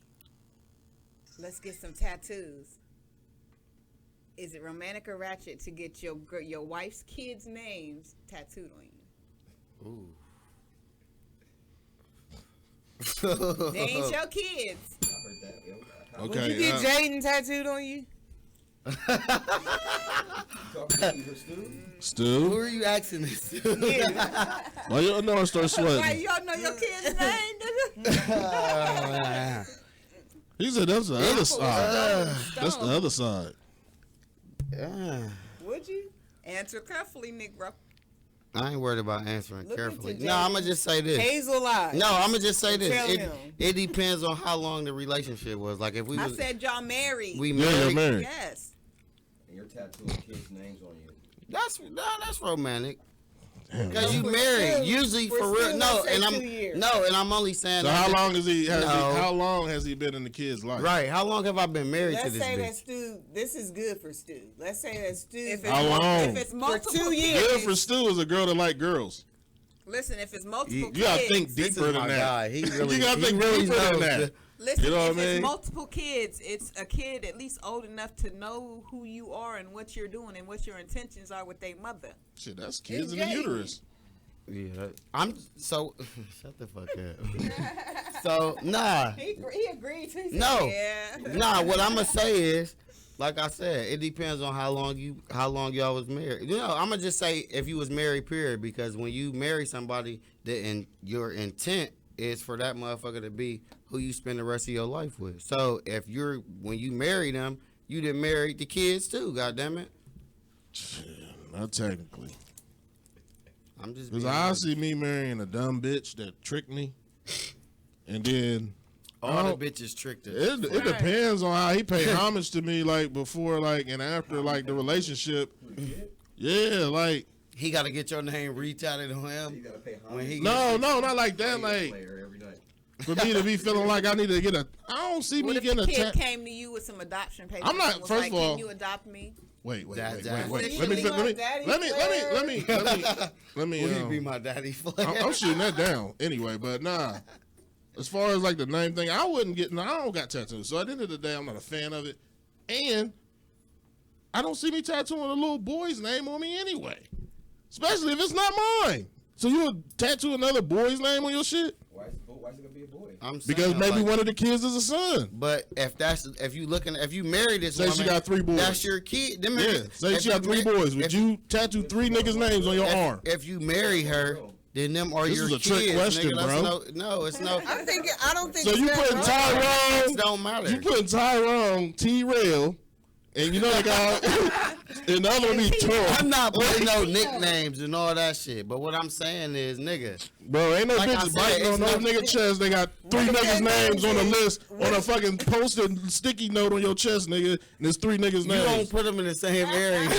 let's get some tattoos. Is it romantic or ratchet to get your wife's kids' names tattooed on you? Ooh. They ain't your kids. Okay. Would you get Jaden tattooed on you? Stu? Who are you asking this to? Why y'all know I start sweating? Why you don't know your kid's name? He said that's the other side. That's the other side. Would you? Answer carefully, Negro. I ain't worried about answering Look carefully. into No, I'm gonna just say this. Hazel eyes. No, I'm gonna just say this. Tell him. It depends on how long the relationship was. Like if we I was, said y'all married. we Yeah, married. you're married. Yes. And you're tattooing kids' names on you. That's romantic. Because you married, usually for real. No, and I'm only saying. So how long how long has he been in the kid's life? Right. How long have I been married to this Let's say bitch? that Stu. This is good for Stu. Let's say that Stu. How long? If it's multiple For 2 years. Good for Stu is a girl that like girls. Listen, if it's multiple You gotta kids, think deeper than that. Guy. He really, You gotta think really deeper than that. listen, You know what if I mean? it's multiple kids, it's a kid at least old enough to know who you are and what you're doing and what your intentions are with their mother. Shit, that's kids in the uterus. Yeah, I'm so. Shut the fuck up. So nah. He agreed to. No. Yeah. Nah. What I'm gonna say is, like I said, it depends on how long y'all was married. You know, I'm gonna just say if you was married, period. Because when you marry somebody, your intent is for that motherfucker to be who you spend the rest of your life with. So when you marry them, you done married the kids too. God it. Not technically. I'm just because I see me marrying a dumb bitch that tricked me, and then all the bitches tricked us. It depends on how he paid homage to me, like before, like and after, like the relationship. Yeah, like he got to get your name retatted on him. You gotta pay homage. When he no, not like that. Like every night. for me to be feeling like I need to get I don't see What me if getting the kid a came to you with some adoption papers? I'm not- and was first like, of all- can you adopt me? Wait. Will Let you me. be my daddy? I'm shooting that down anyway, but nah. As far as like the name thing, I wouldn't get. No, I don't got tattoos. So at the end of the day, I'm not a fan of it, and I don't see me tattooing a little boy's name on me anyway, especially if it's not mine. So you would tattoo another boy's name on your shit? Why is it gonna be a boy? Because maybe one of the kids is a son. But if you marry this say woman, she got 3 boys. That's your kid. Say she got 3 boys. Would you tattoo 3 niggas' names on your arm? If you marry her, then them are This your is a kids. trick question, nigga. bro. It's no. I don't think. So you putting Tyrone? Don't matter. You putting Tyrone T-Rail, and you know the guy, and the other one be Tor. I'm not putting no nicknames and all that shit. But what I'm saying is, nigga. Bro, ain't no like bitches biting on no nigga chest. They got 3 niggas' names on the list on a fucking post-it sticky note on your chest, nigga. And there's 3 niggas' names. You don't put them in the same area. What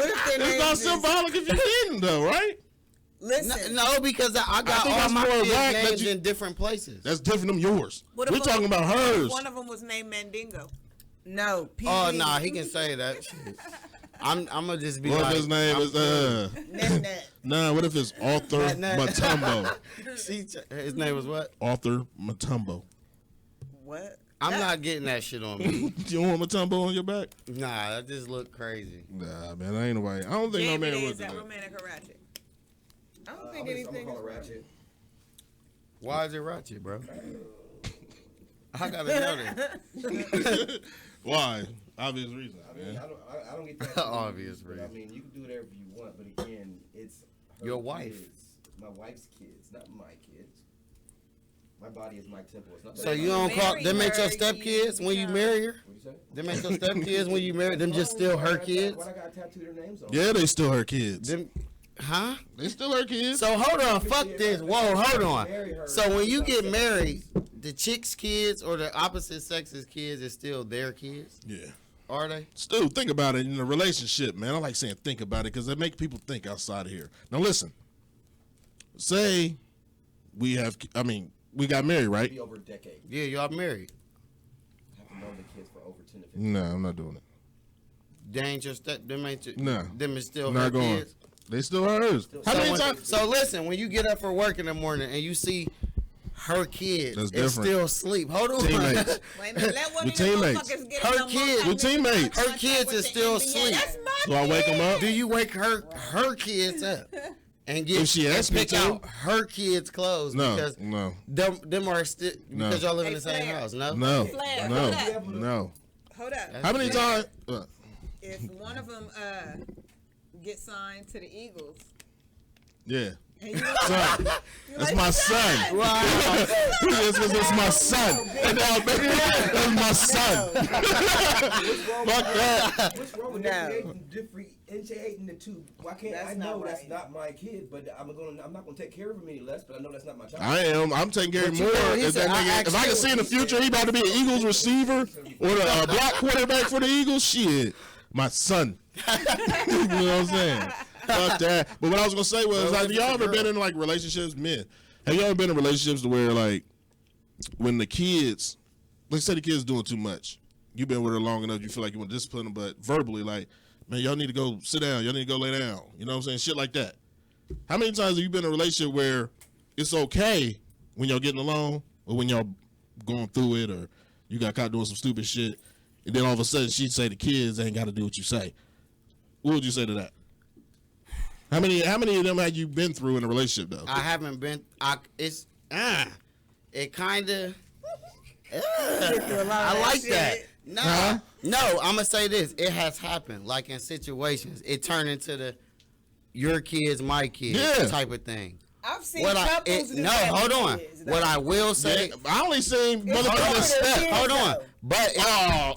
if their It's name not is- symbolic if you didn't, though, right? Listen. No, because I got think all that's my more kids' whack that names you- in different places. That's different than yours. What We're if talking about hers. One of them was named Mandingo. No. PG. Oh, nah, he can say that shit. I'm gonna just be What like. if his name is Net. Nah, what if it's Arthur Matumbo? His name was what? Arthur Matumbo. What? I'm not getting that shit on me. You don't want Matumbo on your back? Nah, that just look crazy. Nah, man, I ain't nobody. I don't think no man Jamie, would is do that that. romantic or ratchet? I don't think I'm anything gonna is call it ratchet. Why is it ratchet, bro? I gotta know that. Why? Obvious reason. I mean, man. I don't get that. Obvious but, I reason. mean, you can do whatever you want, but again, it's her Your wife. kids, my wife's kids, not my kids. My body is my temple. It's not. So you don't call them ain't your stepkids when you marry her? What you say? Them ain't your stepkids when you marry them? Just still her kids? Why I gotta tattoo their names on? Yeah, they still her kids. Them, huh? They still her kids. So hold on, fuck this. Whoa, hold on. So when you get married, the chick's kids or the opposite sex's kids is still their kids? Yeah. Are they? Stu, think about it in a relationship, man. I like saying think about it because it makes people think outside of here. Now listen. Say we got married, right? Be over a decade. Yeah, y'all married. I have to know the kids for over 10 to 15. No, I'm not doing it. They ain't your step. Them ain't your. No. Them is still Not her going. kids. They still hers. How many times? So listen, when you get up for work in the morning and you see her kids That's is different. still asleep. Hold on. Teammates. Wait a minute, let one Your of them teammates. motherfuckers get Her in kids. Your teammates. Her kids is still asleep. That's my So I wake them up. Do you wake her kids up and get If she asks and me pick to. out her kids' clothes? No, because no, them are still No. because y'all live in the Hey, same Flair. house. No, no, Flair, no, hold up. no. Hold up. How many times? If one of them gets signed to the Eagles, Yeah. and you Son. That's my son. Wow. That's my son. That's my son. Fuck that. What's wrong with differentiating the two? Why can't That's I know not that's right. not my kid, but I'm not gonna take care of him any less, but I know that's not my child. I am. I'm taking care of But you more. know, he If, said, if I can see in the future he about to be an Eagles receiver or the block quarterback for the Eagles, shit, my son. You know what I'm saying? Fuck that. But what I was gonna say was, Well, like, if y'all it's a ever been girl. in like relationships, men? Have y'all ever been in relationships to where like when the kids, let's say the kids doing too much, you've been with her long enough, you feel like you want to discipline them, but verbally, like, man, y'all need to go sit down, y'all need to go lay down. You know what I'm saying? Shit like that. How many times have you been in a relationship where it's okay when y'all getting along, or when y'all going through it, or you got caught doing some stupid shit, and then all of a sudden she'd say the kids ain't got to do what you say? What would you say to that? How many of them have you been through in a relationship though? I haven't been. It kind of. I like that. No, no. I'm gonna say this. It has happened. Like in situations, it turned into the your kids, my kids type of thing. I've seen couples do that hold with on. kids, What I will say, I only seen motherfuckers step. Hold on, but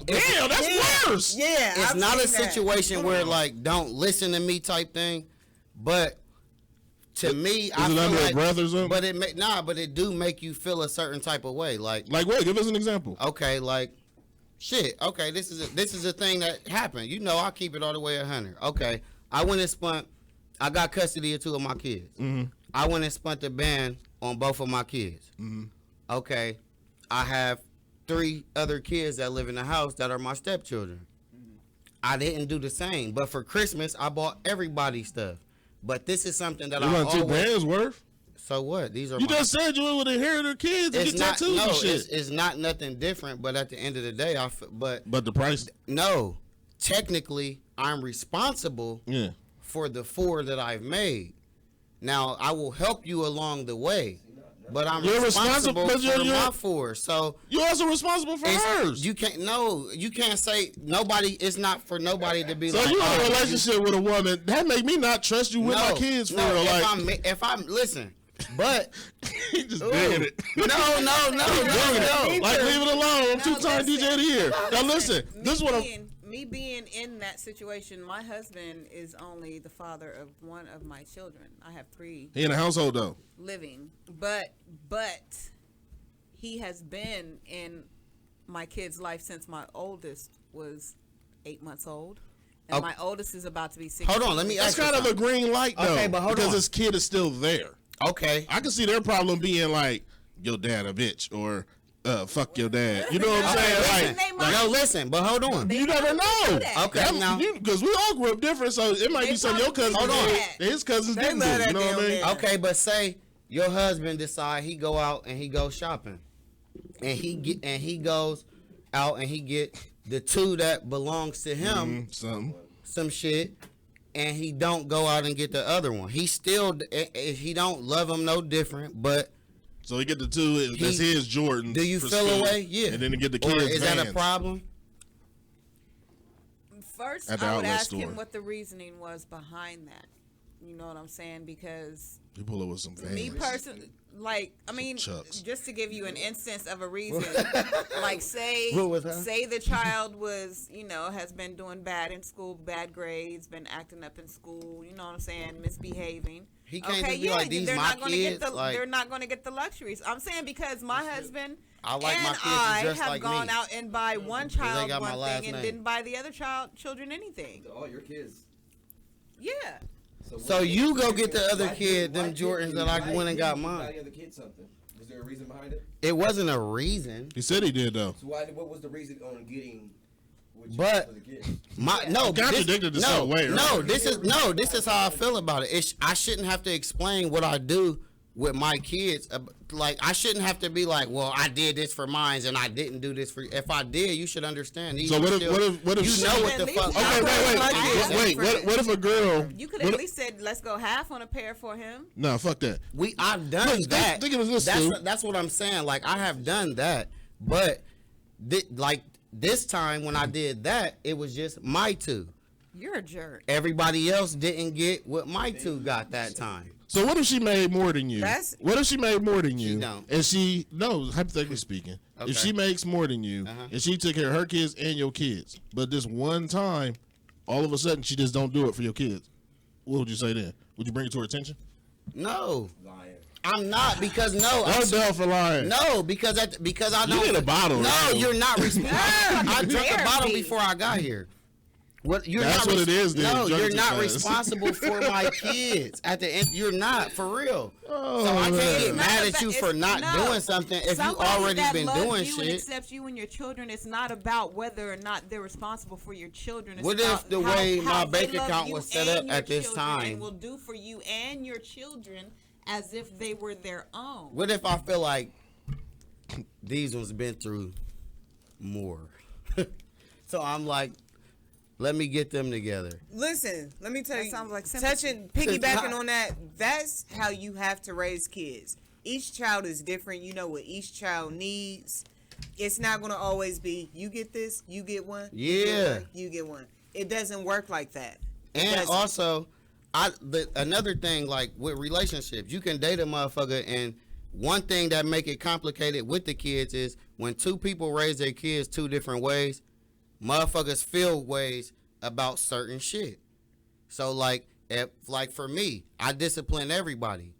damn, that's worse. Yeah, it's I've not a seen that. situation where like don't listen to me type thing, but to me, I it feel under a like, breath or something? but it do make you feel a certain type of way, like what? Give us an example. Okay, like shit. Okay, this is a thing that happened. You know, I'll keep it all the way 100. Okay, I went and spent. I got custody of 2 of my kids. Mm-hmm. I went and spent the ban on both of my kids. Mm-hmm. Okay, I have 3 other kids that live in the house that are my stepchildren. I didn't do the same, but for Christmas I bought everybody stuff. But this is something that You I want 2 bands worth? So what? These are you my, just said you would inherit their kids and it's get not tattoos no, and shit. it's not nothing different. But at the end of the day, but the price. No, technically I'm responsible. Yeah. For the 4 that I've made. Now I will help you along the way, but I'm responsible for my 4. So you're also responsible for hers. You can't say nobody. It's not for nobody to be. So like, you in a relationship with a woman that make me not trust you with my kids for real. Like if I'm listen, but he just digging it. No. Like leave it alone. I'm two-time DJ of the year. Now listen, this is what I'm. Me being in that situation, my husband is only the father of 1 of my children. I have 3. He in a household though. Living, but he has been in my kid's life since my oldest was 8 months old, and my oldest is about to be 16. Hold on, let me ask you. That's kind of a green light though. Okay, but hold because on. this kid is still there. Okay, I can see their problem being like your dad a bitch or. Fuck your dad. You know what I'm saying? No, listen, but hold on. You never know. Okay, now because we all grew up different, so it might be some of your cousins. Hold on. His cousins didn't do. You know what I mean? Okay, but say your husband decide he go out and he goes shopping, and he goes out and he get the 2 that belongs to him, some shit, and he don't go out and get the other one. He still he don't love him no different, but. So he get the 2 that's his Jordan. Do you feel away? Yeah. And then he get the kids. Or is that a problem? First, At the I would outlet ask store. him what the reasoning was behind that. You know what I'm saying? Because you pull up with some me personally, like, I mean, chucks. just to give you an instance of a reason, like say the child was, has been doing bad in school, bad grades, been acting up in school, you know what I'm saying, misbehaving. He can't just be like, these my kids. They're not going to get the luxuries. I'm saying because my husband I like and my kids I just have like gone me. out and buy one child got my one last thing and name. didn't buy the other children anything. All your kids. Yeah. So you go get the other kid them Jordans that I went and got Buy mine. the other kid something. Was there a reason behind it? It wasn't a reason. He said he did though. So what was the reason on getting? But for the kid? Contradicted the same way. Right? This is how I feel about it. I shouldn't have to explain what I do with my kids. Like I shouldn't have to be like, well, I did this for mine and I didn't do this for. If I did, you should understand. So what if you know what the fuck? Okay, wait. What if a girl? You could at least said, let's go half on a pair for him. No, fuck that. I've done that. Think of this, that's what I'm saying. Like I have done that, but this time when I did that, it was just my 2. You're a jerk. Everybody else didn't get what my 2 got that time. So what if she made more than you? What if she made more than you? don't. And hypothetically speaking, if she makes more than you, and she took care of her kids and your kids, but this one time, all of a sudden she just don't do it for your kids, what would you say then? Would you bring it to her attention? No. I'm not because no. I'm down for lying. No, because I don't. You need a bottle. No, right? you're not responsible. I drank a bottle before I got here. What you're That's not what it is, then. No, Junkie you're not says. responsible for my kids. At the end, you're not for real. Oh, So I can't man. get mad at you It's for not no. doing something if you Somebody already that been loves doing you and shit. accepts you and your children. It's not about whether or not they're responsible for your children. It's What about if the how- way how my they bank love account you was set and up your at this children time? and will do for you and your children as if they were their own. What if I feel like these ones been through more? So I'm like, let me get them together. Listen, let me tell That you. sounds like touching, piggybacking on that. That's how you have to raise kids. Each child is different. You know what each child needs. It's not going to always be you get this, you get one. Yeah. You get one. It doesn't work like that. It And doesn't. also, another thing, like with relationships, you can date a motherfucker, and one thing that make it complicated with the kids is when two people raise their kids two different ways, motherfuckers feel ways about certain shit. So like for me, I discipline everybody.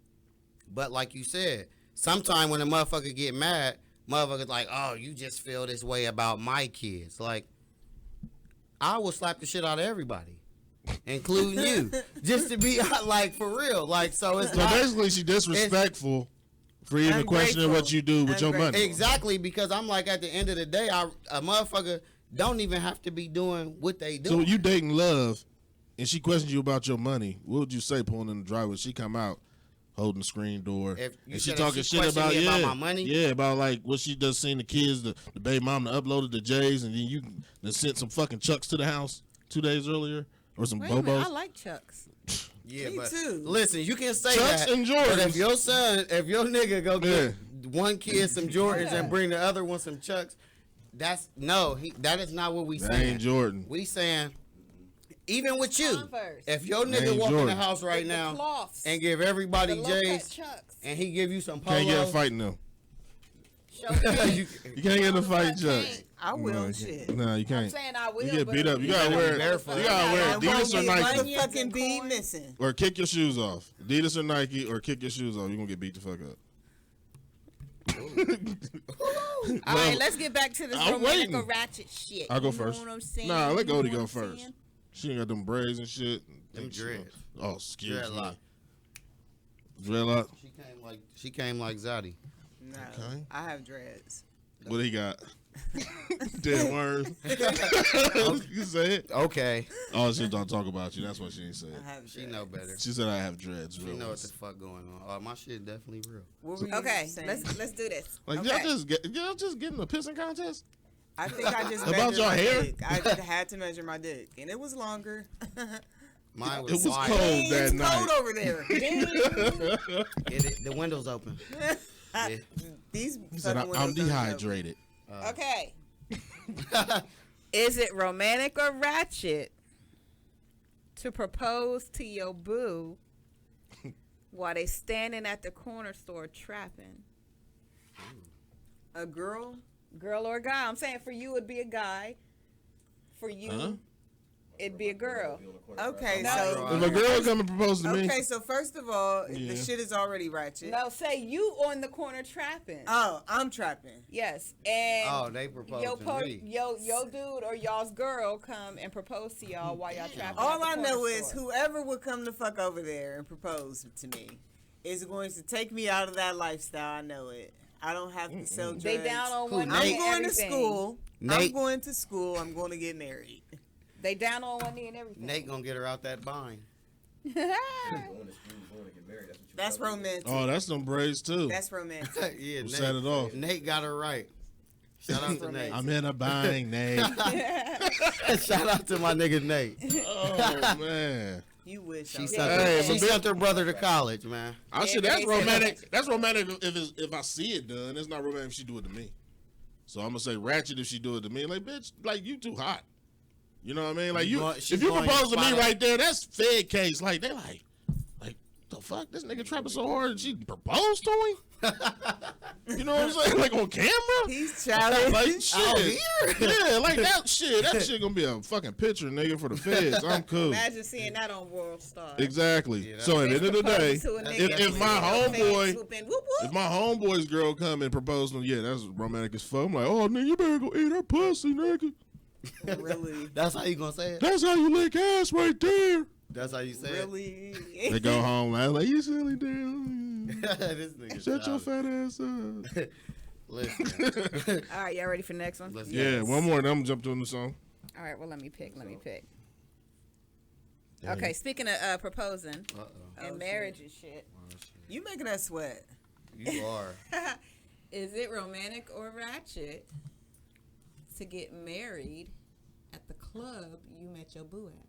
But like you said, sometime when a motherfucker get mad, motherfuckers like, oh, you just feel this way about my kids. Like, I will slap the shit out of everybody, including you, just to be like for real. Like, so it's So not, basically, she disrespectful for even questioning what you do with your money. exactly, because I'm like, at the end of the day, a motherfucker don't even have to be doing what they do. So you dating Love, and she questions you about your money. What would you say pulling in the driveway? She come out holding the screen door, If you and she said if talking she shit questioned about me about my money? Yeah, about like what she does seen the kids, the baby mom that uploaded the J's, and then you done sent some fucking Chucks to the house 2 days earlier, or some Wait a minute, Bobos. I like Chucks. Yeah, Me but too. listen, you can say Chucks that, and but Jordans. if your nigga go get one kid some Jordans and bring the other one some Chucks, that is not what we That saying. ain't Jordan. We saying, even with you, Converse. if your That nigga ain't walk in the Jordan. house right The now cloths. and give everybody The low-cut J's, Chucks. and he give you some polos, Can't get a fight in them. you, You can't get in a fight, Chucks. I will. No, you shit. can't. No, you I'm can't. saying I will. You get but beat up. You gotta gotta wear. be barefoot. You gotta wear I won't Adidas or be Nike, one fucking be missing. or kick your shoes off. Adidas or Nike, or kick your shoes off. You are gonna get beat the fuck up. All right, let's get back to this I'm romantic waiting. or ratchet shit. I'll go You know first. what I'm saying? Nah, let You know Goldie what go I'm first. saying? She ain't got them braids and shit. Them dreads. Oh, excuse Dreadlock. me. Dreadlock. She came like Zaddy. No, Okay. I have dreads. What he got? Dead worms. You say it? Okay. Oh, she don't talk about you. That's why she ain't say it. I have She dreads. know better. She said I have dreads. She real know what ones. the fuck going on. Oh, my shit definitely real. What were you Okay, saying? let's do this. Like Okay. y'all just getting a pissing contest? I think I just About measured your my hair? dick. I just had to measure my dick, and it was longer. Mine It was was wide. cold It's that cold night. over there. The window's open. Yeah. These He said, fucking I'm windows don't dehydrated. Okay. Is it romantic or ratchet to propose to your boo while they standing at the corner store trapping? A girl. Girl or guy? I'm saying for you it'd be a guy. For you, Huh? it'd be a girl. Okay, No. so If a girl come and propose to me, okay, so first of all, Yeah. the shit is already ratchet. No, say you on the corner trapping. Oh, I'm trapping. Yes, and Oh, they proposed yo, to me. yo dude or y'all's girl come and propose to y'all while y'all trapping. All at the I corner know is store. whoever would come the fuck over there and propose to me is going to take me out of that lifestyle. I know it. I don't have to sell drugs. They down on one knee. I'm and going to everything. school. I'm Nate. going to school. I'm going to get married. They down on one knee and everything. Nate gonna get her out that bind. Going to school, going to get married. That's what you That's romantic. oh, that's some braids too. That's romantic. Yeah, Who Nate, set it off? Nate got her right. Shout out to Nate. I'm in a bind, Nate. Shout out to my nigga Nate. Oh man. You wish. She I sent, was- Hey, her, she but sent her brother to college, man. I said Yeah, that's they said romantic. That's romantic if I see it done. It's not romantic if she do it to me. So I'm gonna say ratchet if she do it to me. Like bitch, like you too hot. You know what I mean? Like She's if you going propose to me spot right there, that's fed case. Like they like the fuck, this nigga trapping so hard and she proposed to him. You know what I'm saying? Like on camera. He's childish. Like shit. Out here? Yeah, like that shit. That shit gonna be a fucking picture, nigga, for the feds. I'm cool. Imagine seeing that on World Star. Exactly. Yeah, So at the end of the day, To a nigga if my and homeboy, swooping, whoop, whoop. if my homeboy's girl come and propose to him, yeah, that's romantic as fuck. I'm like, oh nigga, you better go eat her pussy, nigga. Really? That's how you gonna say it? That's how you lick ass right there. That's how you say Really? They go home. I was like, you silly damn. it? This nigga Shut your childish. fat ass up. Listen. All right, y'all ready for the next one? Let's Yeah, one more, then I'm gonna jump to a new song. All right, well, let me pick. Okay, speaking of proposing and marriage and shit, You making us sweat. You are. is it romantic or ratchet to get married at the club you met your boo at?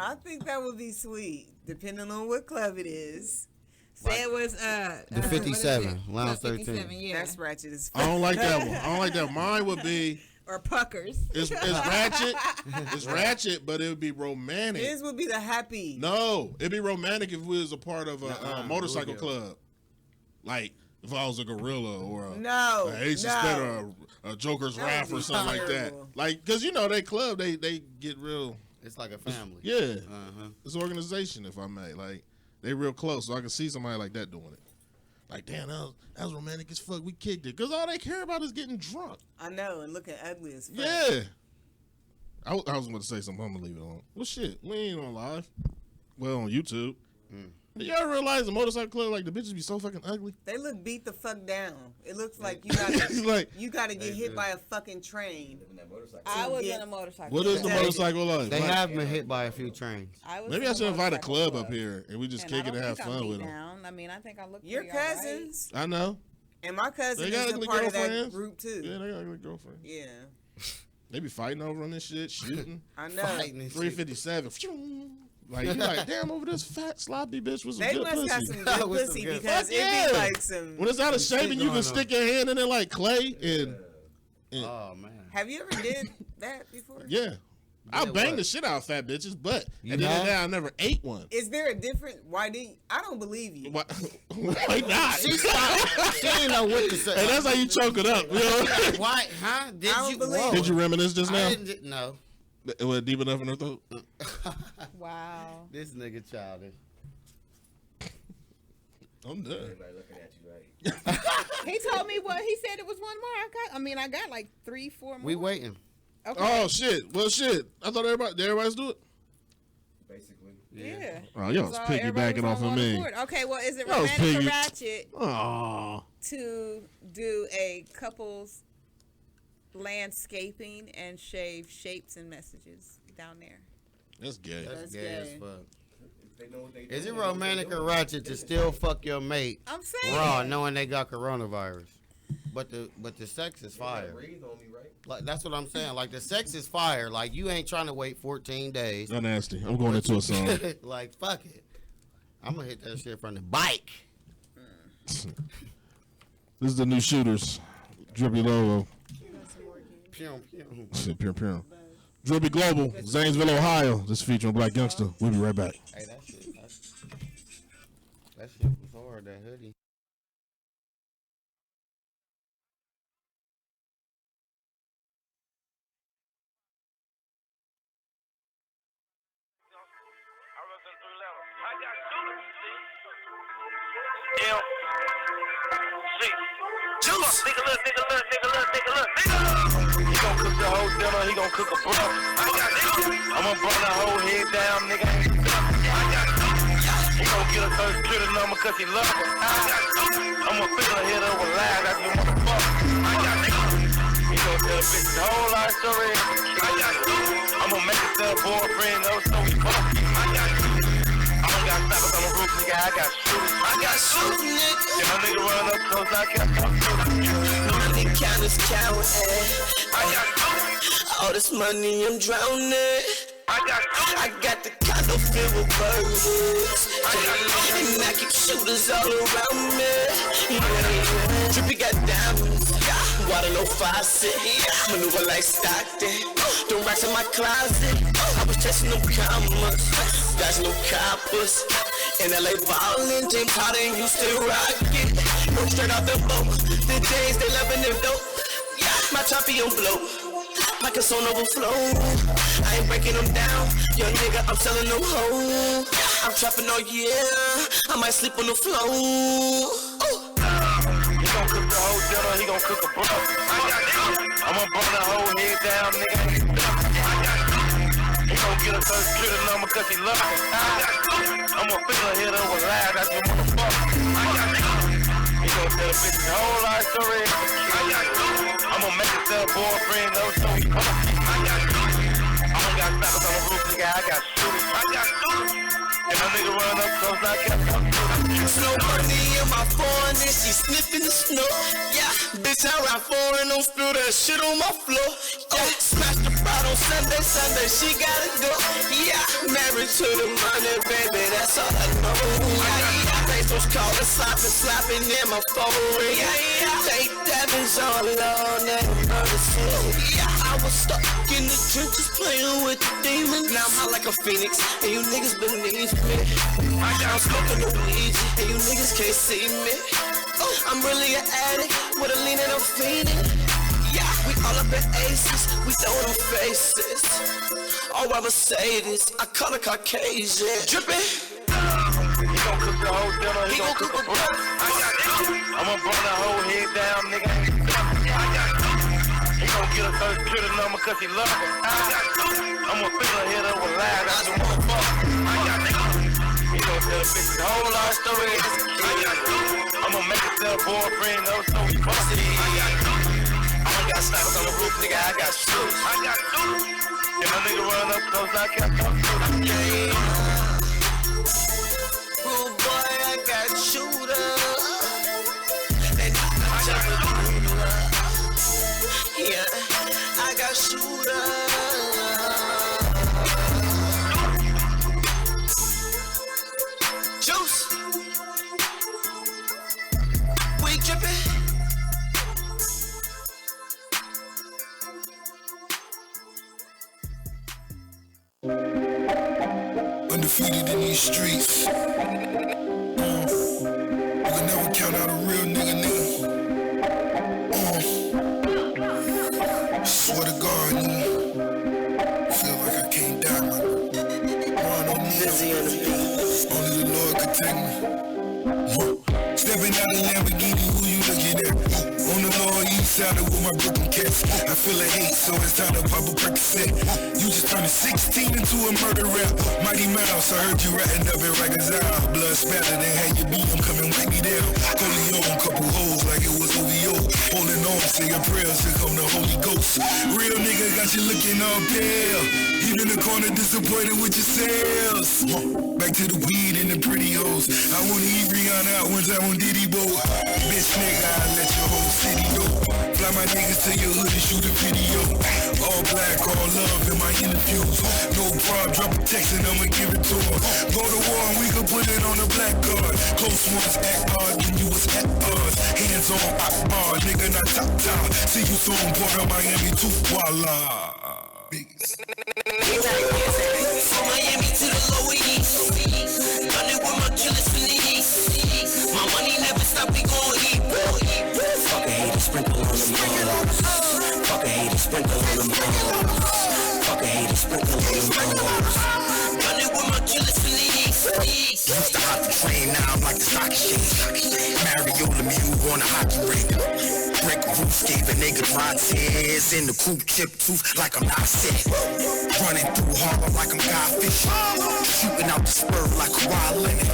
I think that would be sweet, depending on what club it is. Say it was The 57, Lounge 13. Yeah. That's ratchet as fuck. I don't like that one. I don't like that. Mine would be Or puckers. it's ratchet. It's ratchet, but it would be romantic. His would be the happy. No, it'd be romantic if we was a part of a motorcycle Booyah. club. Like if I was a gorilla or a No, Ace of no. Spades or a Joker's That Wrath would or be something like that. terrible. Like, cause you know they club, they get real. It's like a family. Yeah, Uh-huh. it's an organization. If I may, like they real close, so I can see somebody like that doing it. Like, damn, that was romantic as fuck. We kicked it, cause all they care about is getting drunk. I know, and looking ugly as fuck. Yeah. I was going to say something. I'm gonna leave it on. Well, shit, we ain't on live. Well, on YouTube. You ever realize the motorcycle club, like the bitches be so fucking ugly? They look beat the fuck down. It looks like you gotta, Like- you gotta get hit by a fucking train. I was in a motorcycle. What is the Exactly. motorcycle like? They Like, have been hit by a few trains. maybe I should invite a club up here and we just And kick I it don't and have think I'm fun beat with them. down. I mean, I think I look Your pretty all right. cousins I know. and my cousin They got is a ugly part of that girlfriends. group too. Yeah, they got ugly girlfriends. Yeah, They be fighting over on this shit, shooting. I know. Fighting and shit. 357. Like, you like, damn, over this fat, sloppy bitch with some They good must pussy. have some good With some pussy good- because Fuck it yeah. be like some. When it's out of shape and you can going stick your hand in it like clay and Oh, man. Have you ever did that before? yeah. I Yeah, bang what? the shit out of fat bitches, but You at the end of the have? day, I never ate one. Is there a different? Why didn't? I don't believe you. Why, why not? She didn't know what to say. Hey, that's how you choke it up. You know? Why? Huh? Did I don't you? believe Whoa. Did you reminisce just now? I didn't. No. It was deep enough in her throat. Wow. This nigga childish. I'm done. Everybody looking at you right. He told me what he said. It was one more. I got like 3, 4 more. We waiting. Okay. Oh shit! Well, shit. I thought everybody's do it. Basically. Yeah. Oh, y'all was So piggybacking everybody was off on of one me. accord. Okay, well, is it That was romantic or piggy. ratchet Oh, to do a couple's landscaping and shave shapes and messages down there? that's gay. That's gay. gay as fuck. If they know what they Is doing, it they know what they romantic or doing. ratchet to still fuck your mate I'm saying. raw, knowing they got coronavirus? But the sex is You gotta fire. breathe on me, right? Like that's what I'm saying. Like the sex is fire. Like you ain't trying to wait 14 days. Not nasty. I'm going into a song. Like fuck it. I'm gonna hit that shit from the bike. This is the new Shooters. Drippy logo. Pew, pew. Shit, pure, pure. Drippy Global, Zanesville, Ohio. This featuring Black Youngster. We'll be right back. Hey, that shit was hard. That hoodie. Nigga, look. He gon' cook the whole dinner, he gon' cook a blunt. I'ma burn the whole head down, nigga. He gon' get a Social Security number cause he love her. I'ma fill her head up with lies, I just wanna fuck her. He gon' tell a bitch the whole life story. I'ma make it to a boyfriend, no, so we fuck. I don't got stoppers on the roof, nigga, I got shooters, nigga. If my nigga run up close, I can't talk to him. Money counters counting. All this money I'm drowning. I got the condo filled with birds. And I keep shooters all around me. Yeah. Drippy got diamonds. Water no faucet. Maneuver like Stockton. Don't racks in my closet. I was chasing them commas. Dodging them coppers. In LA ballin', James Harden, Houston Rocket. No straight off the boat. The days they loving them dope. My choppy on blow. Pockets on overflow. I ain't breaking them down. Young nigga, I'm selling them whole. I'm trapping all year. I might sleep on the floor. He gon' cook the whole dinner, he gon' cook a blunt. I'ma burn the whole head head down, nigga. He gon' get a social security number cause he love me. I'ma fill her head up with lies, I just wanna fuck. He gon' tell a bitch his whole life story. I'ma make it tell a boyfriend, no, so he come. I don't got stoppers on the roof, nigga, I got shooters. And my nigga run up close, I kept up. Snow money in my phone and she sniffing the snow. Yeah, bitch, I ride foreign, don't spill that shit on my floor. Yeah, smash the pot on Sunday, she gotta go. Yeah, married to the money, baby, that's all I know. Yeah, pesos call it slapping in my phone. Yeah, take diamonds all on that murder soul. Yeah, I was stuck in the trenches playing with the demons. Now I'm hot like a phoenix, and you niggas beneath me. I'm smoking the weed, and you niggas can't see me. I'm really an addict with a lean and I'm feeding. Yeah, we all up in aces, we throw them faces. Oh, I'ma say this, I call it Caucasian. Drippin'. He gon' cook the whole dinner, he gon' cook a breakfast. I'ma burn the whole head down, nigga. He gon' get a social security number cause he love me. I'ma fill her head up with lies, I just wanna fuck. He gon' tell a bitch his whole life story. I'ma make it tell a boyfriend, no, so he pussy. I don't got stoppers on the roof, nigga, I got shooters. And my nigga run up close, I kept up. Oh boy, I got shooters. They not yeah, I got shooters. Juice. We drippin'. Undefeated in these streets. You can never count out a real nigga. Swear to God, nigga. Feel like I can't die, man. Run on me. Only the Lord could take me. Stepping out of Lamborghini, who you looking at? On the Lower East Side with my Brooklyn cats. I feel a hate, so it's time to pop a Percocet. You just turned 16 into a murder rap. Mighty Mouse, I heard you ratting up in Rikers Isle. Blood spattered and had your beat, I'm coming wipe me down. Coleon, couple hoes like it was OVO. Holding on, say your prayers, here come the Holy Ghost. Real nigga got you looking all pale. Even the corner disappointed with yourselves. Back to the weed and the pretty hoes. I wanna eat Rihanna out one time on Diddy Bo. Bitch nigga, I let your whole city go. Fly my niggas to your hood and shoot a video. All black, all love in my interviews. No problem, drop a text and I'ma give it to them. Go to war and we can put it on a black card. Close ones act odd when you was at odds. Hands on, bar, nigga not top top. See you soon, Port of Miami to voila. From Miami to the Lower East, running with my killers in the East. My money never stop, we gon' eat. Fuck a hater, sprinkle on them hoes. Fuck a hater, sprinkle on them hoes. Fuck a hater, sprinkle on them hoes. Running with my killers in the East. Used to hop the train, now I'm like the stock exchange. Mario Lemieux on a hockey rink. Brick roof gave a nigga my tears. In the coupe, chip tooth like I'm not sick. Running through harbor like I'm Godfish. Shooting out the spur like Kawhi Leonard.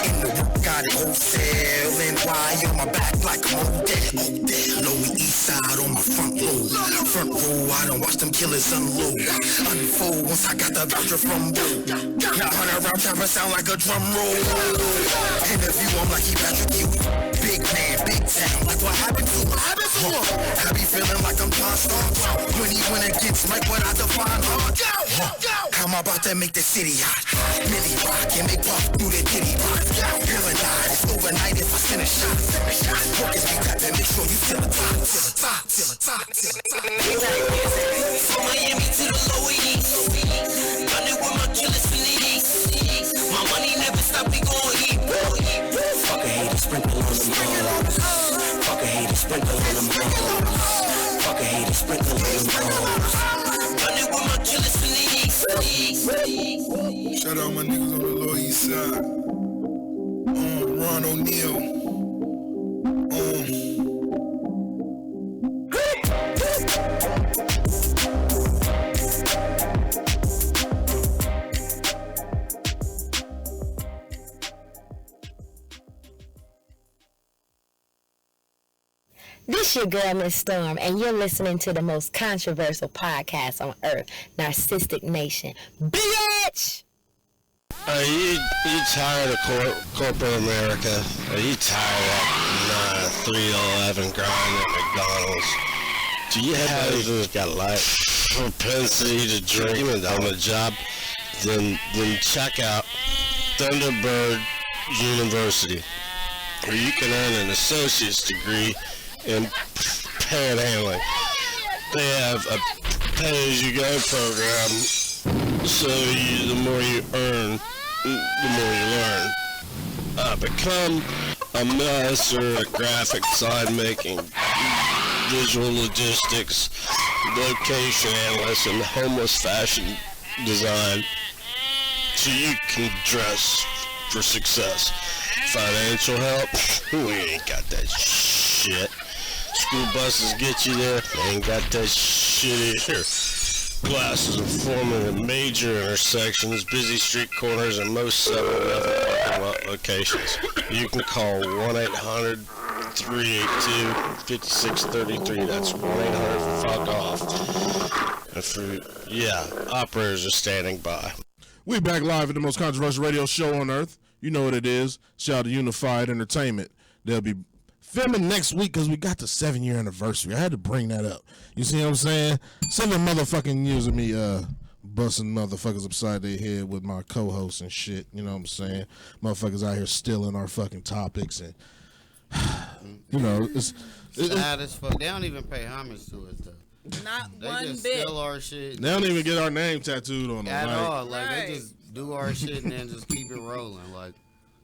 In the work, got it wholesale. NY on my back like I'm Odell. Lower East Side on my front row. Front row, I done watch them killers unload. Unfold once I got the voucher from Bo. Now 100 round chopper sound like a drum roll. Interview, I'm like he Patrick Ewing. Big man, big town, like what happened to him? I be feeling like I'm John Starks. When he went against Mike, what I define hard. I'm about to make the city hot. Millie rock and make pop through the kitty box. Paralyzed, it's overnight if I send a shot. Workers be tapping, make sure you till the top, till the top, till the top, till the top. From Miami to the Lower East, running with my killers in the East. My money never stop, we gon' eat. Fuck a hater, sprinkle on them hoes. Fuck a hater, sprinkle on them hoes. Fuck a hater, sprinkle on them hoes. Running with my killers in the East. Shout out my niggas on the Lower East Side. Ron O'Neal. It's your girl, Miss Storm, and you're listening to the most controversial podcast on earth, Narcistic Nation. Bitch! Are you tired of corporate America? Are you tired of that 311 grind at McDonald's? Do you have got life propensity to drink on the job? Then check out Thunderbird University, where you can earn an associate's degree in panhandling. They have a pay-as-you-go program, so the more you earn, the more you learn. Become a master at graphic design making, visual logistics, location analyst, and homeless fashion design, so you can dress for success. Financial help? We ain't got that shit. School buses get you there. They ain't got that shit either. Classes are forming at major intersections, busy street corners, and most 7-Eleven parking lot locations. You can call 1-800-382-5633. That's 1-800-FUCK-OFF. Operators are standing by. We back live at the most controversial radio show on earth. You know what it is. Shout out to Unified Entertainment. They'll be filming next week because we got the 7-year anniversary. I had to bring that up. You see what I'm saying? 7 motherfucking years of me busting motherfuckers upside their head with my co-hosts and shit. You know what I'm saying? Motherfuckers out here stealing our fucking topics and it's sad as fuck. They don't even pay homage to us though. Not they one just bit. steal our shit. They don't even get our name tattooed on them. At all. Right. They just do our shit and then just keep it rolling. Like,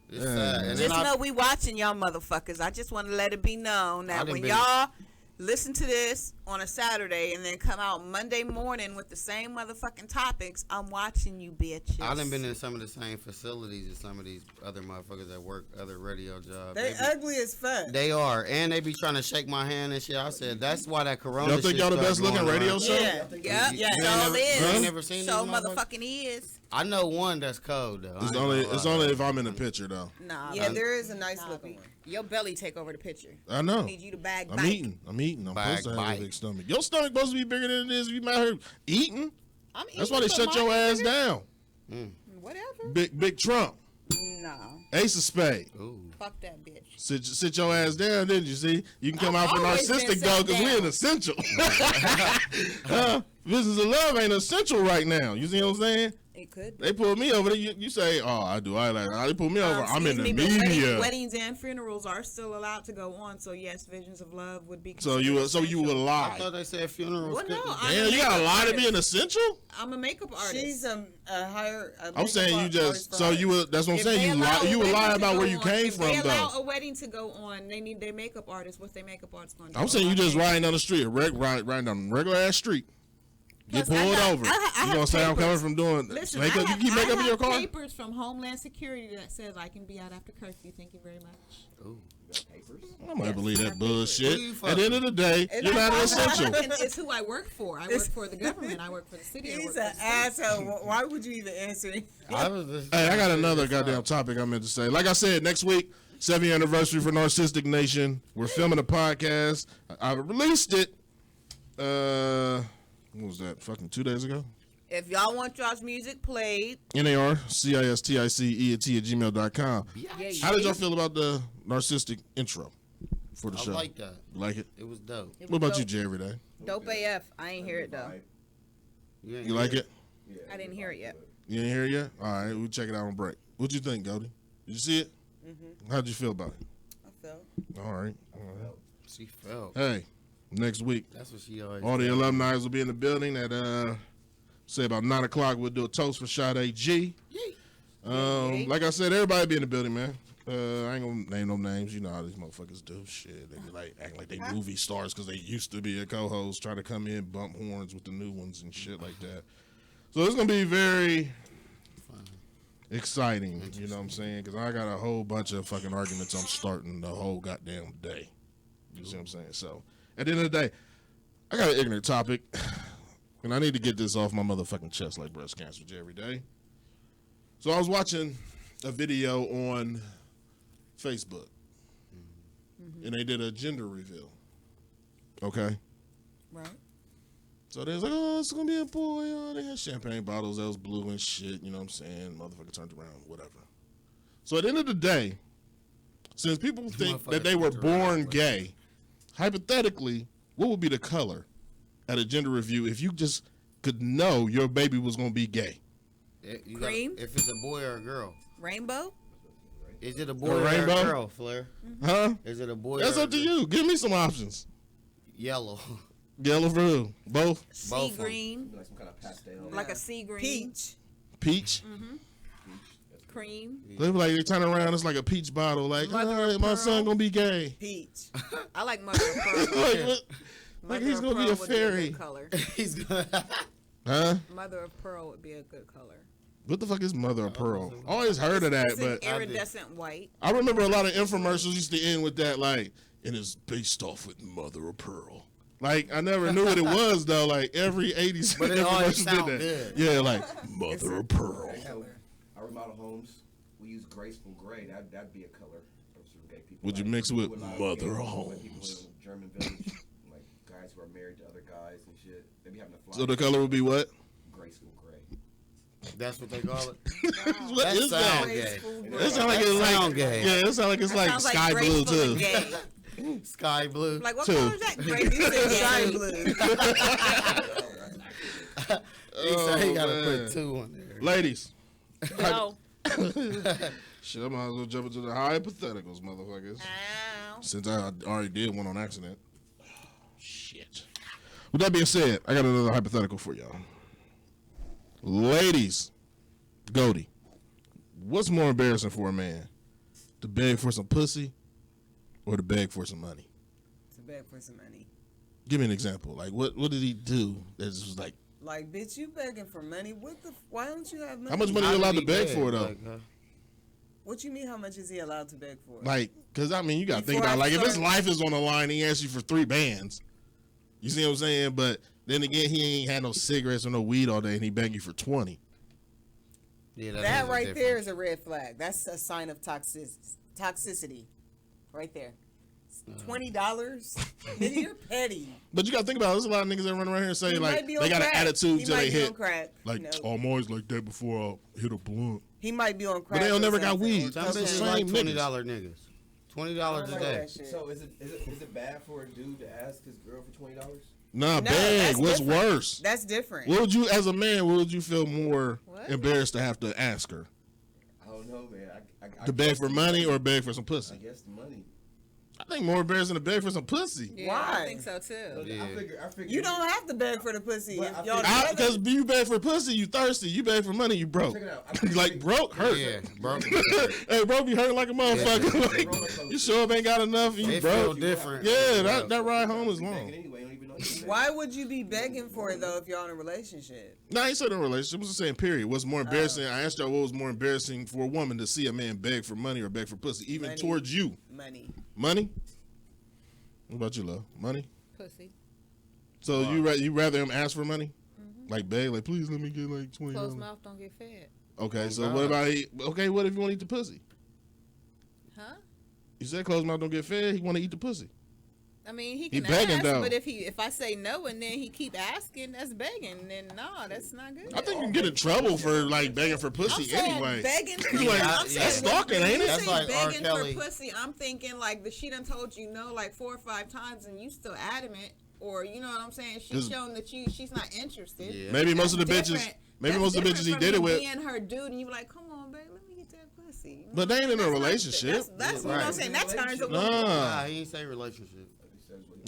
it's Yeah. sad. And Just then know we watching y'all motherfuckers. I just want to let it be known that when y'all listen to this on a Saturday and then come out Monday morning with the same motherfucking topics, I'm watching you, bitches. I done been in some of the same facilities as some of these other motherfuckers that work other radio jobs. They ugly as fuck. They are, and they be trying to shake my hand and shit. I said that's why that Corona. Y'all think shit y'all the started best looking going radio around. show? Yeah, You so ain't is. never seen So these motherfuckers? motherfucking is. I know one that's cold though. It's only if I'm in the picture though. Nah. Yeah, there is a nice looking one. Your belly take over the picture. I know. I need you to bag I'm bite. eating. I'm Bag supposed to have bite. a big stomach. Your stomach supposed to be bigger than it is. You might have eating. I'm That's why they eating, shut but your mine ass bigger. down. Whatever. Big Trump. No. Ace of Spade. Fuck that bitch. Sit your ass down, didn't you? See, you can come I've out for always been narcissistic sat though, because we down. an essential. Business of love ain't essential right now. You see what I'm saying? It could. They pull me over. You say, oh, I do. I like. They pull me over. I'm in the Excuse me, but media. Weddings and funerals are still allowed to go on. So yes, Visions of Love would be. So you would I lie. thought they said funerals. Well, no, couldn't. I'm Damn, a you got a makeup lie to be artist. an essential. I'm a makeup artist. She's a higher. I'm saying you just. So you would. That's what I'm If saying. they You allow lie. a You would wedding lie to about go where you on, came if from they allow though. a wedding to go on, they need their makeup artist. What's their makeup artist going to do? I'm saying you just riding down the street, riding down a regular ass street. Get Plus, I pulled got- over. I You have gonna say I'm coming papers. from doing Listen, makeup? I have, You keep makeup I in your have car? papers from Homeland Security that says I can be out after curfew. Thank you very much. Ooh. I might believe that bullshit. Who you At the end of the day, you're not an essential. It's who I work for. I work for the government. I work for the city. I work He's for an the state. asshole. Why would you even answer? I was just, Hey, I got another goddamn topic I meant to say. Like I said, next week, 7-year anniversary for Narcistic Nation. We're filming a podcast. I released it. What was that? Fucking 2 days ago. If y'all want y'all's music played, NARCISTIC@gmail.com. How did y'all feel about the narcissistic intro for the I show? like that. You like it? It was dope. What about you, Jay, every day? dope AF. I ain't hear it though. You like it? I didn't hear it yet. You didn't hear it yet? All right, we'll check it out on break. What'd you think, Goldie? Did you see it? Mm-hmm. How'd you feel about it? I felt. All right. She felt. Hey, next week, That's what she always. all the said. alumni will be in the building at say about 9 o'clock. We'll do a toast for Sade G. Like I said, everybody be in the building, man. I ain't gonna name no names. You know how these motherfuckers do. Shit, they be like acting like they movie stars because they used to be a co-host, trying to come in, bump horns with the new ones and shit like that. So it's gonna be very exciting. You know what I'm saying? Because I got a whole bunch of fucking arguments I'm starting the whole goddamn day. You see what I'm saying? So at the end of the day, I got an ignorant topic, and I need to get this off my motherfucking chest like breast cancer every day. So I was watching a video on Facebook, and they did a gender reveal. Okay. Right. So they was like, oh, it's gonna be a boy. Oh, they had champagne bottles that was blue and shit. You know what I'm saying? Motherfucker turned around, whatever. So at the end of the day, since people think that they were born gay, hypothetically, what would be the color at a gender review if you just could know your baby was gonna be gay? Cream? If it's a boy or a girl. Rainbow? Is it a boy or rainbow? a girl, Flair? Huh? Is it a boy That's or up to you. Give me some options. Yellow. Yellow for who? Both? Sea green. Like some kind of pastel. Like a sea green. Peach? Mm-hmm. Cream. They be like, they turn around, it's like a peach bottle. Like, my son gonna be gay. Peach. I like mother of pearl. Like, what? Like he's gonna be a fairy. Color. He's gonna. Huh? Mother of pearl would be a good color. What the fuck is mother of pearl? Always heard of that, It's an but iridescent white. I remember a lot of infomercials used to end with that, like, and it's based off with mother of pearl. Like, I never knew what it was though. Like every 80s But it always infomercial sound did that. good. Yeah, like mother of pearl. I remodel homes. We use graceful gray. That'd be a color for some gay people. Would you Like, mix it with a lot of mother gay people, homes? like people live in a German village, like guys who are married to other guys and shit. They be having to fly. So the color would be what? Graceful gray. That's what they call it. What that is sound that? gay. It sound like it's sound like gay. Yeah, it sound like it's That like sounds like sky blue graceful and too. gay. Sky blue. Like, what Two. color is that? Grape. You said sky blue. He said he gotta man. put 2 on there. Ladies. No. Shit, I might as well jump into the hypotheticals, motherfuckers. Ow. Since I already did one on accident. Shit. With that being said, I got another hypothetical for y'all. Ladies, Goldie, what's more embarrassing for a man? To beg for some pussy or to beg for some money? To beg for some money. Give me an example. Like, what did he do that was like, Like, bitch, you begging for money? Why don't you have money? how much money you allowed to beg for, though? What you mean, how much is he allowed to beg for? Like, because, I mean, you got to think Before about, I like, if his start- life is on the line, he asks you for 3 bands. You see what I'm saying? But then again, he ain't had no cigarettes or no weed all day, and he begged you for 20. Yeah, that right there is a red flag. That's a sign of toxicity. Right there. $20? Nigga, you're petty. But you got to think about it. There's a lot of niggas that run around here and say, He like, might be they on got crack. an attitude He till might they be hit. on crack. Like, No. oh, I'm always like that before I hit a blunt. He might be on crack. But they don't or never got something. weed. Some That's the bitches same like niggas. $20 niggas. $20 a day. So is it bad for a dude to ask his girl for $20? Nah, No, beg. that's What's different. worse? That's different. What would you, as a man, what would you feel more embarrassed to have to ask her? I don't know, man. I To beg guess for the money money. or beg for some I pussy? guess the money. I think more embarrassing to beg for some pussy. Yeah, Why? I think so too. I figure You don't have to beg for the pussy. But If I y'all figure- Because you beg for pussy, you thirsty. You beg for money, you broke. Check it out. Like, broke hurt. Yeah, broke. Hey, bro, be hurting like a motherfucker. Like, you sure up ain't got enough, and you They feel broke. different. Yeah, that ride home is long. Anyway, you don't even know you Why would you be begging for it though if y'all in a relationship? No, I ain't said in a relationship. I was just saying, period. What's more embarrassing? I asked y'all what was more embarrassing for a woman to see a man beg for money or beg for pussy, even Money. towards you. Money. Money? What about you, love? Money? Pussy. So you rather him ask for money? Like beg, like please let me get like $20. Closed mouth don't get fed. Okay, so God. what about okay? What if you want to eat the pussy? Huh? You said closed mouth don't get fed. He want to eat the pussy. I mean, he He can begging, ask, though. but if I say no and then he keep asking, that's begging. Then no, that's not good. I think you can get in trouble for like begging for I'm pussy saying anyway. begging for You like, I'm that's saying stalking, when ain't you it? That's say like R. begging Kelly. for pussy, I'm thinking like the she done told you no like 4 or 5 times and you still adamant, or you know what I'm saying? She's 'Cause- shown that she's not interested. Yeah. Maybe most of the That's bitches. different. Maybe That's most of the bitches different he from did it you with. being her dude, and you like, come on, babe, let me get that pussy. You know But they ain't in a that's not- relationship. That's what I'm Right. saying. That turns a Nah. Nah, he ain't say relationship.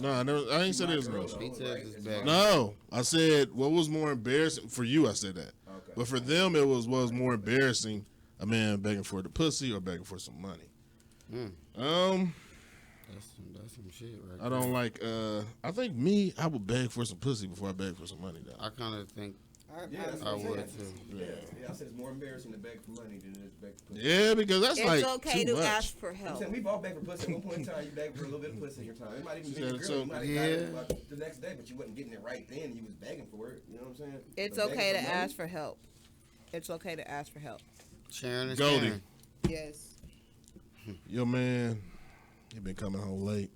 No, I ain't said it was a He relationship. said this back. No, I said what was more embarrassing for you. I said that, Okay. but for them it was more embarrassing. A man begging for the pussy or begging for some money. That's some shit right I don't like. I think I would beg for some pussy before I beg for some money. Though. I kind of think Yeah, that's I what I'm would saying. too. Yeah, I said it's more embarrassing to beg for money than it is to beg for pussy. Yeah, because that's It's like okay too to much. ask for I'm help. saying we've all begged for pussy. At one point in time, you begged for a little bit of pussy in your time. It might even be your said girl. so. You might have Yeah. got it about the next day, but you wasn't getting it right then. You was begging for it. You know what I'm saying? It's But begging okay to for money- ask for help. It's okay to ask for help. Sharon is Goldie. Sharon. Yes. Your man, he been coming home late.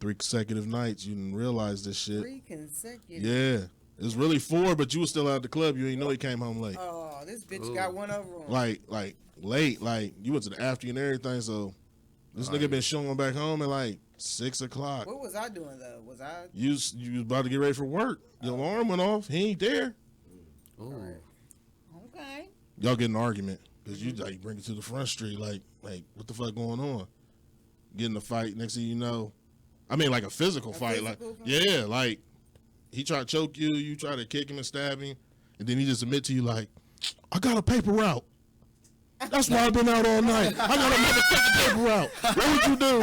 3 consecutive nights. You didn't realize this shit. 3 consecutive. Yeah. It was really 4, but you was still out the club. You didn't know he came home late. Oh, this bitch got one over on. Like late. Like, you went to the after and everything, so this nigga been showing back home at like 6 o'clock. What was I doing, though? Was I? You was about to get ready for work. Your alarm went off. He ain't there. Ooh. Okay. Y'all get an argument because you like bring it to the front street. Like what the fuck going on? Get in a fight. Next thing you know, I mean like a physical fight. Physical like fight? yeah, like he tried to choke you. You try to kick him and stab him, and then he just admit to you like, I got a paper route. That's why I've been out all night. I got a motherfucking paper route. What would you do?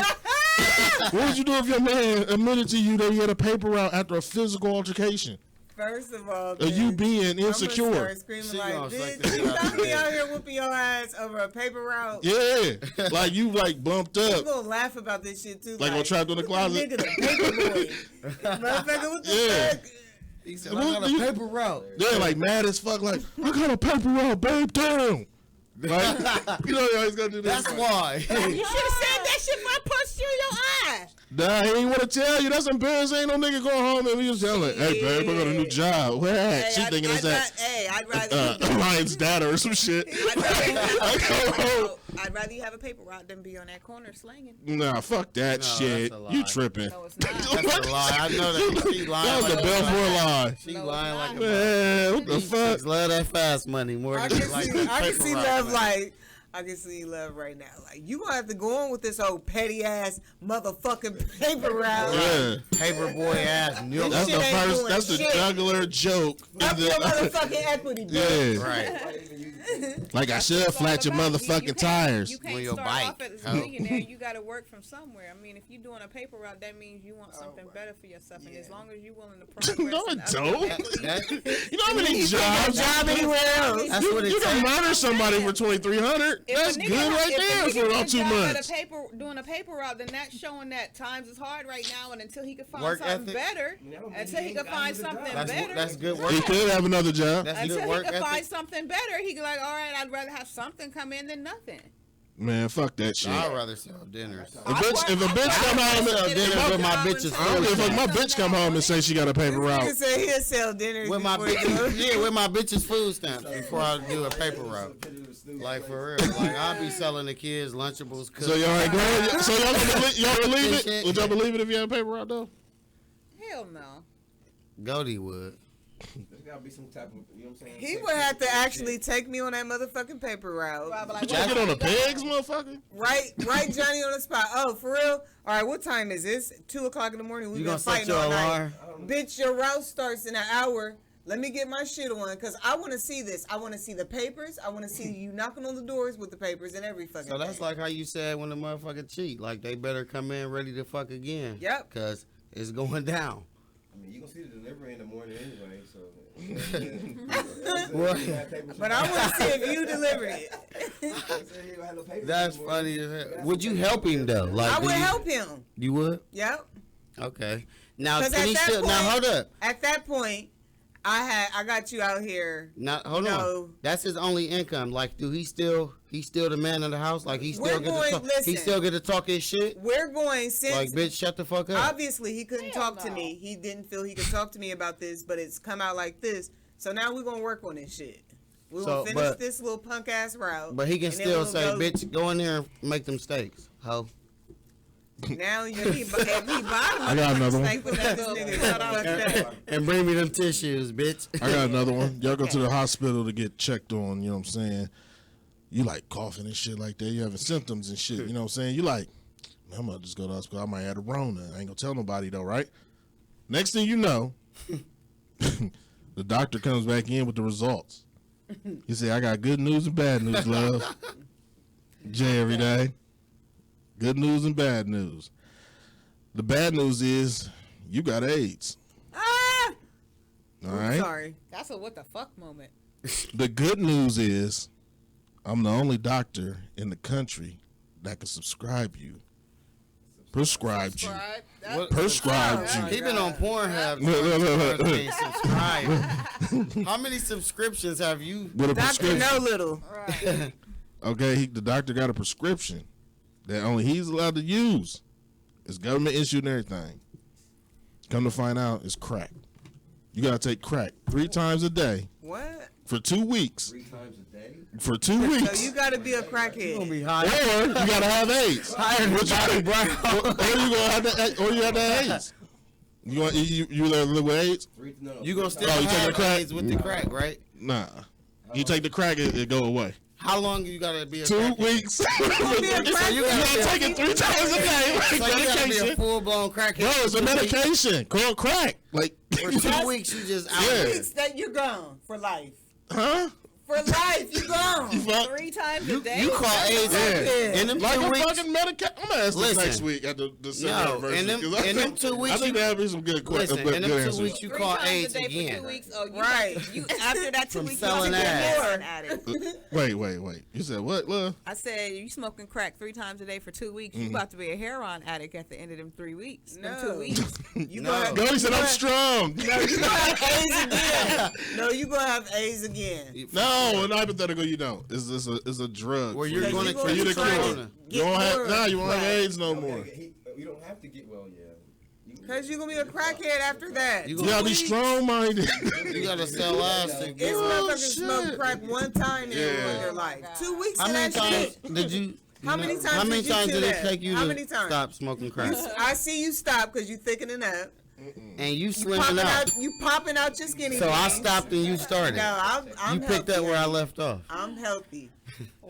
What would you do if your man admitted to you that he had a paper route after a physical altercation? First of all, Or you being insecure? I'm gonna start screaming like, bitch, you got me out here whooping your ass over a paper route. Yeah, like you like bumped I'm up. gonna laugh about this shit too. Like on Trapped in the Closet. Nigga, the paper boy. Motherfucker, what the fuck? He said, I got a paper route. Yeah, like mad as fuck. Like I got a paper route, babe. Damn. Like, you know, you always gotta do this. That's why. You should have said that shit before I punched you in your eye. Nah, he ain't want to tell you. That's embarrassing. Ain't no nigga going home and we just telling, hey, babe, I got a new job. Where at? She thinking it's that. Hey, I'd rather Ryan's data or some shit. I'd rather you have a paper route than be on that corner slanging. Nah, fuck that shit. You tripping. No, it's not. That's a lie. I know that. She lying. That was a Belfort lie. She lying like a man. What the fuck? Love that fast money more than I can see love like. I can see love right now. Like, you gonna have to go on with this old petty ass motherfucking paper route. Yeah. Paper boy ass. That's the first. That's the juggler joke. Up your motherfucking equity, bitch. Yeah. Right. Like I should flat your motherfucking tires. You can't start off as a millionaire. You got to work from somewhere. I mean, if you're doing a paper route, that means you want something better for yourself. And as long as you're willing to progress, No, it don't. You know how many jobs? Job anywhere else. That's what it You can takes. murder somebody for $2,300. That's good right there for about 2 months. Doing a paper route, then that's showing that times is hard right now, and until he can find Work something ethic. better, until he can find something better. That's good work. He could have another job. That's Until good he work can find ethic. something better, he can like, all right, I'd rather have something come in than nothing. Man, fuck that shit. I'd rather sell dinners. If a bitch come home sell and dinners with my bitches. I don't give a fuck. My bitch come home and say she got a paper route. He said he'll sell dinners With my before he bitches, do. yeah, with my bitches food stamps before I do a paper route. Like for real, like I'll be selling the kids Lunchables. So y'all ain't going. So y'all believe it? Shit. Would y'all believe it if you had a paper route though? Hell no. Goldie would. There's gotta be some type of, you know what I'm saying? He would have to actually take me on that motherfucking paper route. You trying to get on the pegs, motherfucker? Right, Johnny on the spot. Oh, for real? All right, what time is this? 2 o'clock in the morning. We've You been gonna set fighting your all night. alarm? Bitch, your route starts in an hour. Let me get my shit on, because I want to see this. I want to see the papers. I want to see you knocking on the doors with the papers and every fucking So that's thing. like how you said when the motherfucker cheat, like they better come in ready to fuck again. Yep. Cause it's going down. I mean, you gonna see the delivery in the morning anyway, so. But I want to see if you delivered it. That's funny as hell. Would you help him though? Like I would do you- help him. You would? Yep. Okay. Now 'Cause can at he that still? point- Now hold up. At that point, I got you out here. Now hold No. on. That's his only income. Like, do he still? He's still the man of the house. Like he We're still get going- to talk. listen. He still get to talk his shit. We're going since Like, bitch, shut the fuck up. obviously he couldn't talk to me. He didn't feel he could talk to me about this, but it's come out like this. So now we're gonna work on this shit. We're So, gonna finish but- this little punk ass route. But he can and then still we'll say, go- bitch, go in there and make them steaks, ho. Now if he bottom, I got another one. like, with that nigga fucked up. And bring me them tissues, bitch. I got another one. Y'all go to the hospital to get checked on, you know what I'm saying? You like coughing and shit like that. You having symptoms and shit, you know what I'm saying? You like, man, I'm gonna just go to the hospital. I might have a Rona. I ain't gonna tell nobody though, right? Next thing you know, the doctor comes back in with the results. He say, I got good news and bad news, love. Jay every day. Good news and bad news. The bad news is you got AIDS. Ah! All right. Sorry. That's a what the fuck moment. The good news is I'm the only doctor in the country that can prescribe you. Prescribed you. Prescribed you. He been on Pornhub. Look. Ain't subscribed. How many subscriptions have you? With a Doctor prescription. No Little. Okay, the doctor got a prescription that only he's allowed to use. It's government issued and everything. Come to find out, it's crack. You gotta take crack 3 times a day. What? For 2 weeks. 3 times a day? For 2 weeks. So you gotta be a crackhead. You gonna be high. Or you gotta have AIDS. Higher than Bobby Brown. Or you have to have AIDS. You either live with AIDS? You gonna still you take the have crack? AIDS with the crack, right? Nah. You take the crack, it go away. How long you gotta be a 2 crackhead? weeks. So you gotta take it 3 times a day. Like So you gotta be a medication. full-blown crackhead. No, it's a medication called crack. Like For 2 weeks, you just out. 2 weeks that you're gone for life. Huh? For life, you gone. 3 times a day. You call AIDS in them Like 2 a weeks. fucking medication. I'm gonna ask this Listen. next week at the No, anniversary. in them 2 weeks. I think that'd be some good Listen, questions. in them 2 weeks, you 3 call times AIDS a day again. for 2 weeks. Oh, you Right. You after that 2 From weeks, selling you about to ass. be an addict. Wait. You said what, love? I said you smoking crack 3 times a day for 2 weeks. You about to be a heroin addict at the end of them 3 weeks. Them 2 No. weeks. You No. Go, he said I'm strong. No, you gonna have AIDS again. No, you gonna have AIDS again. No, in hypothetical, you don't. It's a drug. Where you're for gonna you- for you to try cure. to You won't have you won't have Right. AIDS no more. You don't have to get well, Cause you're gonna be a crackhead after that. You gotta be strong minded. You gotta sell ass to It's get. motherfuckers smoke crack one time in your life. 2 weeks How of many that times shit. did you? How many times How many did you times do did it that? take you How to many times? stop smoking crack? I see you stop because you thickening up. And you You slimming popping out. out. You popping out your skinny. So I jeans. stopped and you started. No, I'm You picked up healthy. where I left off. I'm healthy.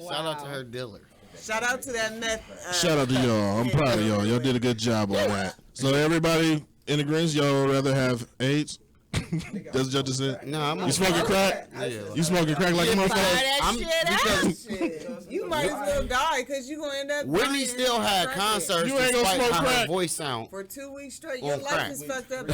Shout out to her dealer. Shout out to that meth. Shout out to y'all. I'm proud of y'all. Y'all did a good job on that. So everybody in agreement, y'all rather have AIDS? That's what y'all just said? No, I'm You smoking crack? Yeah. You smoking crack like a Fire motherfucker? that I'm- shit out. You might as well die because you gonna end up. Whitney dying still had crackhead. concerts You ain't gonna despite smoke how her crack. voice sound. For 2 weeks straight. On Your life crack. is fucked up.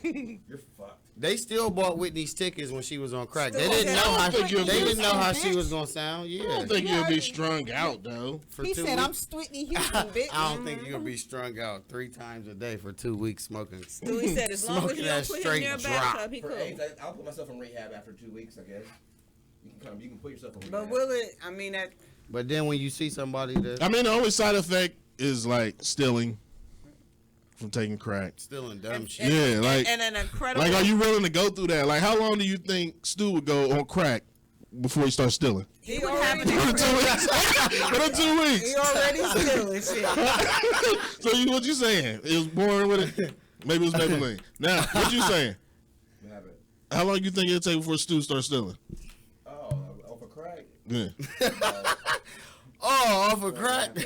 You're fucked. They still bought Whitney's tickets when she was on crack. They Still didn't know don't how think you'll they be- didn't know how she was gonna sound. I Yeah. don't think you'll be strung out though. For He 2 said, "I'm weeks. Whitney Houston, bitch." I don't think you'll be strung out 3 times a day for 2 weeks smoking. He said, "As long as Smoking you that don't put him straight near a drop. bathtub, he For cool." AIDS, I'll put myself in rehab after 2 weeks, I guess. You can put yourself in rehab. But will it? I mean, that. But then when you see somebody that I mean, the only side effect is like stealing from taking crack. stealing dumb shit. Yeah, like And an incredible. are you willing to go through that? Like, how long do you think Stu would go on crack before he starts stealing? He would have already. an For 2 weeks. For 2 weeks. He already stealing shit. So what you saying? It was born with it. Maybe it was Maybelline. Now, what you saying? Have it. How long you think it'll take before Stu starts stealing? Oh, off a crack. Yeah. Oh, off of crack.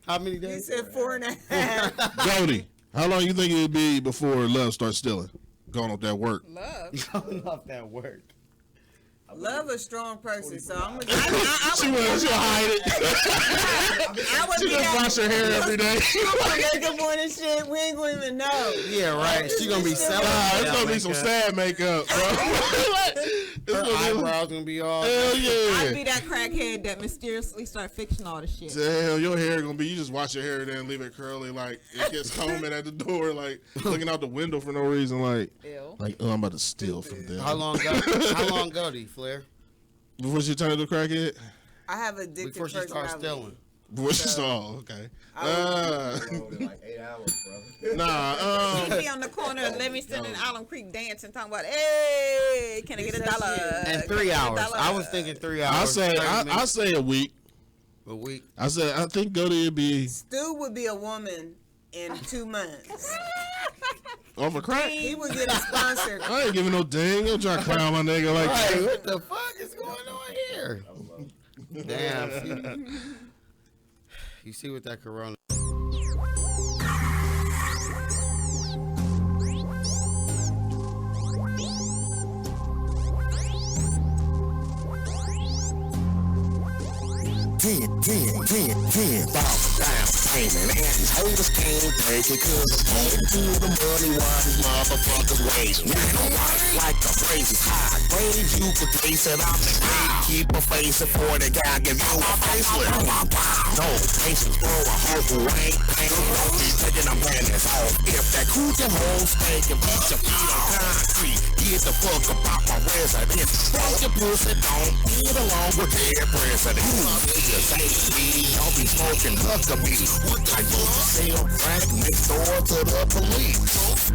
How many He days? said 4.5. Jody, how long you think it'll be before Love starts stealing? Going off that work. Love. Going off that work. Love a strong person, so I'm gonna. She'll hide it. I would She be just that. wash her hair every day. Good morning, shit. We ain't gonna even know. Yeah, right. She gonna be selling. It's gonna be some sad makeup, bro. Her eyebrows gonna be all. Hell yeah. I'd be that crackhead that mysteriously start fixing all the shit. Hell, your hair gonna be. You just wash your hair and then leave it curly, like it gets combing at the door, like looking out the window for no reason, like oh, I'm about to steal from them. How long ago do you, Flair? Before she turned into a crackhead? I have addictive Before she starts personality. stealing. Before she started, okay. In like 8 hours, bro. Nah, He'd be on the corner of Livingston and Allen Creek dancing, talking about, "Hey, can I get $1?" And 3 hours. I was thinking 3 hours. I say a week. A week. I think Goldie would be Stu would be a woman in 2 months. off a crack. He would get a sponsor. I ain't giving no dang. Don't try to clown my nigga like Hey, that. what the fuck is going on here? Damn. You see what that corona. $10,000 down payment, and these haters can't take it 'cause it's headed to the money while these motherfuckers waiting. Man, I'm like the praises high. Grade you could taste it. I'm the gatekeeper facing for the guy give you a facelift. No patience for a hoe who ain't paying. Don't be taking them panties off. If that coochie hole steak and beat your feet on concrete, get the fuck about my resident. Fuck your pussy, don't get along with their president. Niggas ain't me, y'all be smoking Huckabee. I used to sell crack next door to the police.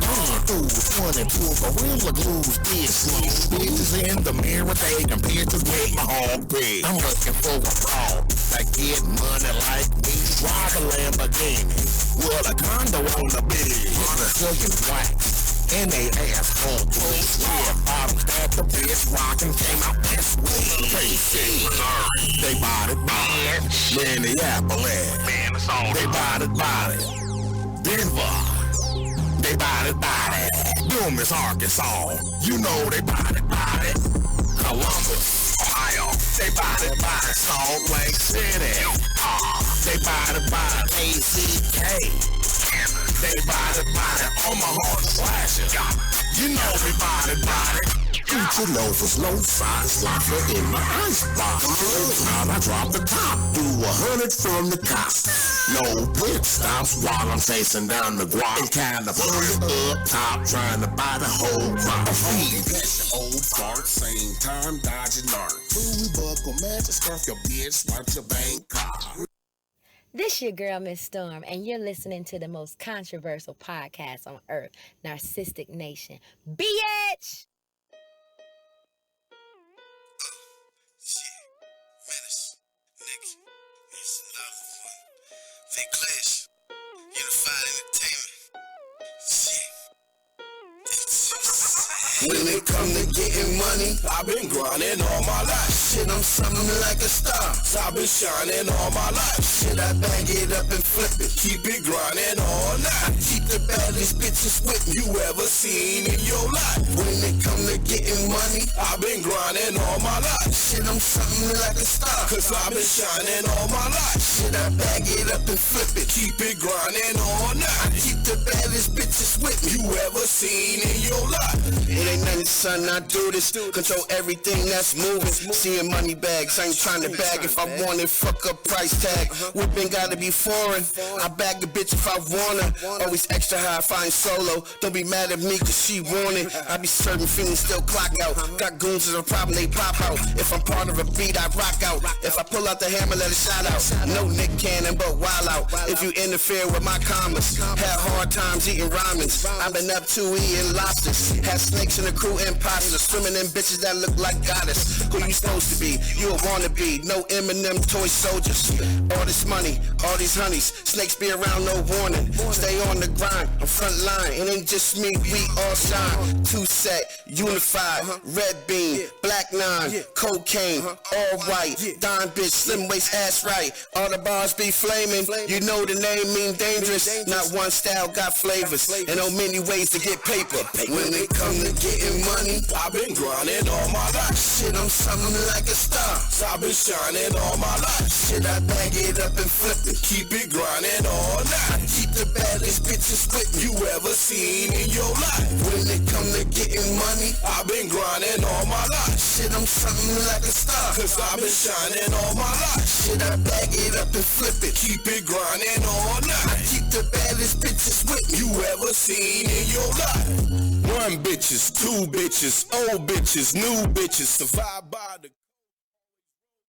Going through 22 Gorilla Glues, this bitches in the mirror taking pictures with my home pig. I'm looking for a fraud that get money like me. Drive a Lamborghini with a condo on the bed. On a silken wax and they ass on blue. Red bottoms that the bitch rockin' came out this way. KC, they bought it. Minneapolis, they bought it. Denver, they bought it. Dumas, Arkansas, you know they bought it. Columbus, Ohio, they bought it. Salt Lake City, they bought it. ACK, they bought it. Omaha, Slasher, you know we bought it. Gucci loafers, low size, locker in my icebox. Time I drop the top, do 100 from the cops. No pit stops while I'm chasing down the guap. And kinda pull it up top, trying to buy the whole crop. Catch the old fart, same time dodging art. Louis buckle, magic scarf, your bitch, watch your bank car. This your girl, Miss Storm, and you're listening to the most controversial podcast on earth, Narcistic Nation. Bitch! Clash, Unified Entertainment. When it come to getting money, I've been grinding all my life. Shit, I'm something like a star. I've been shining all my life. Shit, I bag it up and flip it. Keep it grinding all night. Keep the baddest bitches with me you ever seen in your life. When it come to getting money, I've been grinding all my life. Shit, I'm something like a star. Cause I've been shining all my life. Shit, I bag it up and flip it. Keep it grinding all night. Keep the baddest bitches with me you ever seen in your life. It ain't nothing, son, I do this. Control everything that's moving. Seeing money bags, I ain't trying to bag. If I want it, fuck up price tag. Whipping gotta be foreign. I bag a bitch if I want her. Always extra high if I ain't solo. Don't be mad at me cause she want it. I be serving fiends, still clock out. Got goons as a problem, they pop out. If I'm part of a beat, I rock out. If I pull out the hammer, let it shot out. No Nick Cannon, but wild out. If you interfere with my commas, had hard times eating ramens. I've been up to eating lobsters. Had snakes in the crew, imposters. Swimming in bitches that look like goddess. Who you supposed to be? You a wannabe. No Eminem toy soldiers. All this money, all these honeys. Snakes be around, no warning. Stay on the grind, I'm front line. It ain't just me, we all shine. Two set, unified, red beam, black nine, cocaine, all white. Dime bitch, slim waist, ass right. All the bars be flaming. You know the name mean dangerous. Not one style got flavors. And no many ways to get paper. When it come to getting money, I've been grinding all my life. Shit, I'm something like a star. I've been shining all my life. Shit, I bag it up and flip it. Keep it grinding all night. Keep the baddest bitches with me you ever seen in your life. When it come to getting money, I've been grinding all my life. Shit, I'm something like a star. Cause I've been shining all my life. Shit, I bag it up and flip it. Keep it grinding all night. Keep the baddest bitches with me you ever seen in your life. One bitches, two bitches, old bitches, new bitches. Survive by the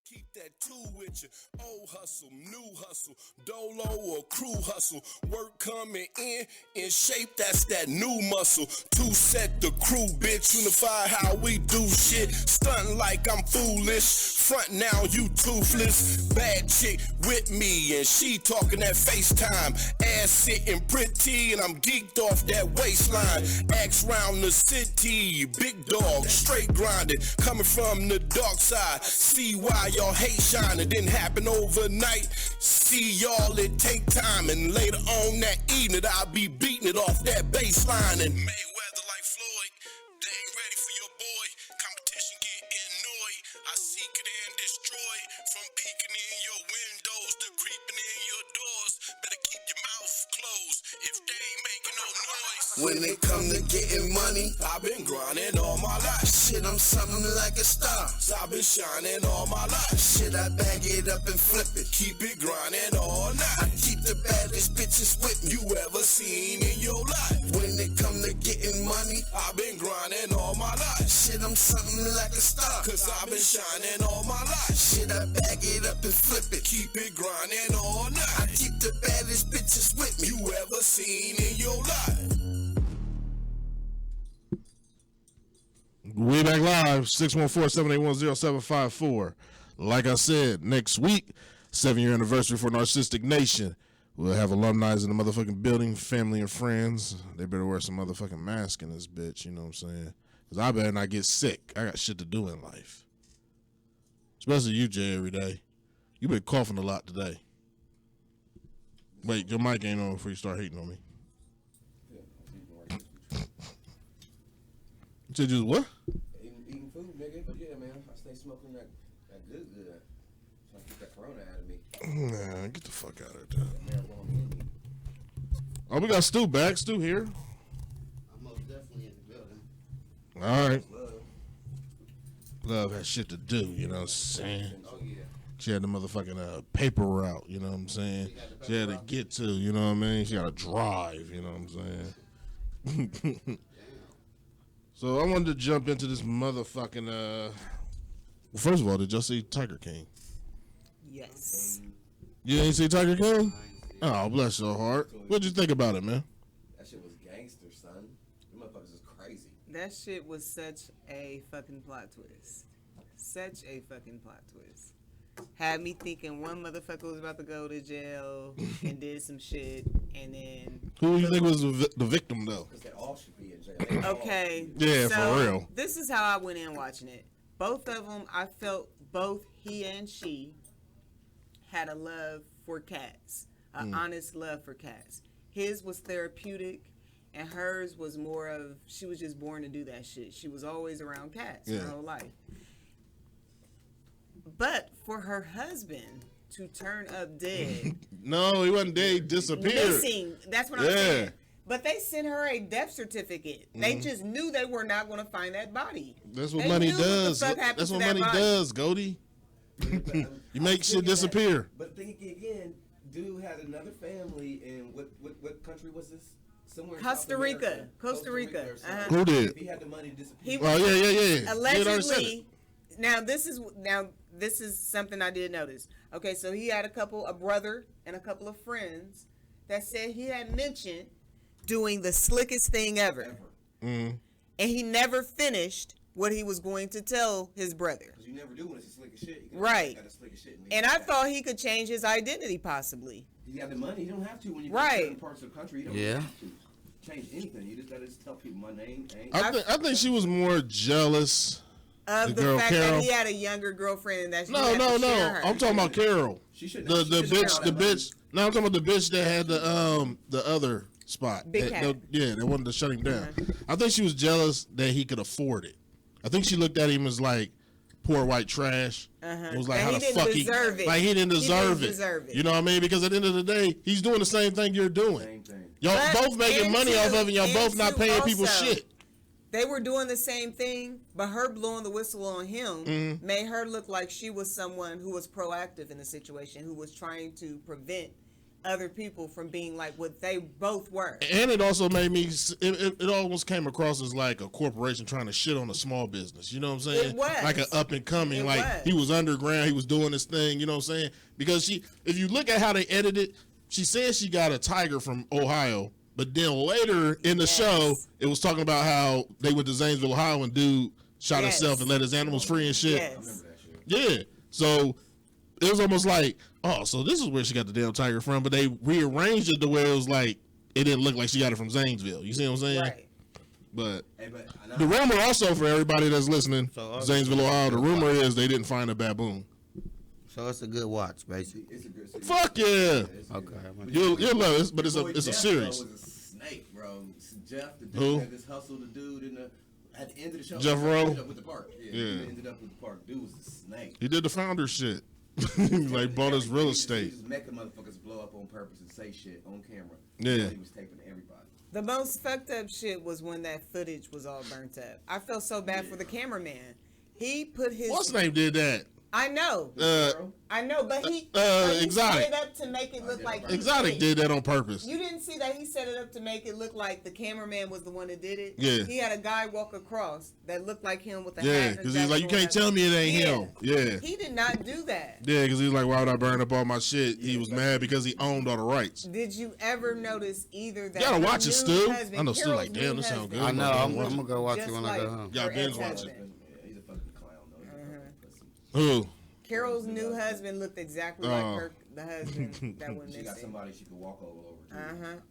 keep that two with you. Old hustle, new hustle, dolo or crew hustle. Work coming in shape, that's that new muscle. Two set the crew, bitch. Unify how we do shit. Stunting like I'm foolish. Front now, you toothless. Bad chick with me, and she talking that FaceTime. Ass sitting pretty, and I'm geeked off that waistline. Axe round the city, big dog, straight grinding. Coming from the dark side. See why y'all hate shining. Didn't happen overnight. See y'all, it take time, and later on that evening I'll be beating it off that baseline. And Mayweather like Floyd, they ain't ready for your boy. Competition get annoyed. I seek it and destroy it. From peeking in your windows to creeping in your doors. Better keep your mouth closed if they ain't making no noise. When it come to getting money, I've been grinding all my life. Shit, Shit, I'm something like a star. I've been shining all my life. Shit, I bag it up and flip it. Keep it grinding all night. I keep the baddest bitches with me you ever seen in your life. When it come to getting money, I've been grinding all my life. Shit, I'm something like a star. Cause I've been shining all my life. Shit, I bag it up and flip it. Keep it grinding all night. I keep the baddest bitches with me you ever seen in your life. We back live, 614-781-0754. Like I said, next week, 7-year anniversary for Narcistic Nation. We'll have alumni in the motherfucking building, family and friends. They better wear some motherfucking mask in this bitch, you know what I'm saying? Because I better not get sick. I got shit to do in life. Especially you, Jay, every day. You been coughing a lot today. Wait, your mic ain't on before you start hating on me. You said just what? Eating food, nigga. But yeah, man, I stay smoking that good. Trying to get that corona out of me. Nah, get the fuck out of there. Oh, we got Stu back. Stu here. I'm most definitely in the building. All right. Love has shit to do, you know what I'm saying? Oh, yeah. She had the motherfucking paper route, you know what I'm saying? She had to get to, you know what I mean? She got to drive, you know what I'm saying? So I wanted to jump into this motherfucking, well, first of all, did y'all see Tiger King? Yes. You ain't see Tiger King? Oh, bless your heart. What'd you think about it, man? That shit was gangster, son. Them motherfuckers is crazy. That shit was such a fucking plot twist. Such a fucking plot twist. Had me thinking one motherfucker was about to go to jail and did some shit, and then... Who do you think was the victim, though? Because they all should be in jail. Okay. Yeah, so for real. This is how I went in watching it. Both of them, I felt both he and she had a love for cats. An honest love for cats. His was therapeutic, and hers was more of, she was just born to do that shit. She was always around cats her whole life. But for her husband to turn up dead. No, he wasn't dead. He disappeared. Missing. That's what I'm saying. But they sent her a death certificate. They just knew they were not going to find that body. That's what money does. That's what money does, Goldie. You make shit disappear. But think again, dude had another family in what country was this? Somewhere in Costa South Rica. America. Costa Rica. Who did? If he had the money to disappear. Oh yeah. Allegedly. Now this is something I did notice. Okay, so he had a brother and a couple of friends that said he had mentioned doing the slickest thing ever. And he never finished what he was going to tell his brother. Because you never do when it's the slickest shit. Right. Shit and I thought he could change his identity possibly. He got the money. You don't have to when you go to certain parts of the country. You don't have to change anything. You just gotta tell people my name. I think she was more jealous of the fact Carol. that he had a younger girlfriend that she No. I'm talking about Carol. The bitch. No, I'm talking about the bitch that had the other spot. Big cat. They wanted to shut him down. I think she was jealous that he could afford it. I think she looked at him as like poor white trash. It was like, how the fuck he didn't deserve it. You know what I mean? Because at the end of the day, he's doing the same thing you're doing. Y'all both making money off of it, and y'all both not paying people shit. They were doing the same thing, but her blowing the whistle on him made her look like she was someone who was proactive in the situation, who was trying to prevent other people from being like what they both were. And it also made me, it almost came across as like a corporation trying to shit on a small business. You know what I'm saying? It was. Like an up and coming. He was underground. He was doing his thing. You know what I'm saying? Because if you look at how they edited, she said she got a tiger from Ohio. But then later in the show, it was talking about how they went to Zanesville, Ohio, and dude shot himself and let his animals free and shit. I remember that shit. Yeah. So it was almost like, oh, so this is where she got the damn tiger from. But they rearranged it to where it was like, it didn't look like she got it from Zanesville. You see what I'm saying? Right. But the rumor also, for everybody that's listening, Zanesville, Ohio, the rumor is they didn't find a baboon. So it's a good watch, basically. It's a good series. Fuck yeah. Okay. You'll love it, but it's a series. Was a snake, bro. Jeff, the dude Who? had this hustle, the dude at the end of the show. Jeff Rowe? Ended up with the park. Yeah. Ended up with the park. Dude was a snake. He did the founder shit. Like bought his real estate. He was making motherfuckers blow up on purpose and say shit on camera. Yeah. He was taping everybody. The most fucked up shit was when that footage was all burnt up. I felt so bad for the cameraman. He put his. What's name did that? I know. I know, but he Exotic. set it up to make it look like Exotic did that on purpose. You didn't see that he set it up to make it look like the cameraman was the one that did it. Yeah. He had a guy walk across that looked like him with a Yeah, hat. because he's like, you can't tell me it ain't him. Yeah. He did not do that. Yeah, because he's like, why would I burn up all my shit? He was mad because he owned all the rights. Did you ever notice either that? You gotta watch it, Stu. Husband, I know Stu Carol's like, damn, new this sound husband, good. I know. I'm gonna go watch it just when I go home. Y'all her binge watch ex-husband. it. He's a fucking clown, Who? Carol's new husband looked exactly like the husband that went missing. She got somebody she could walk over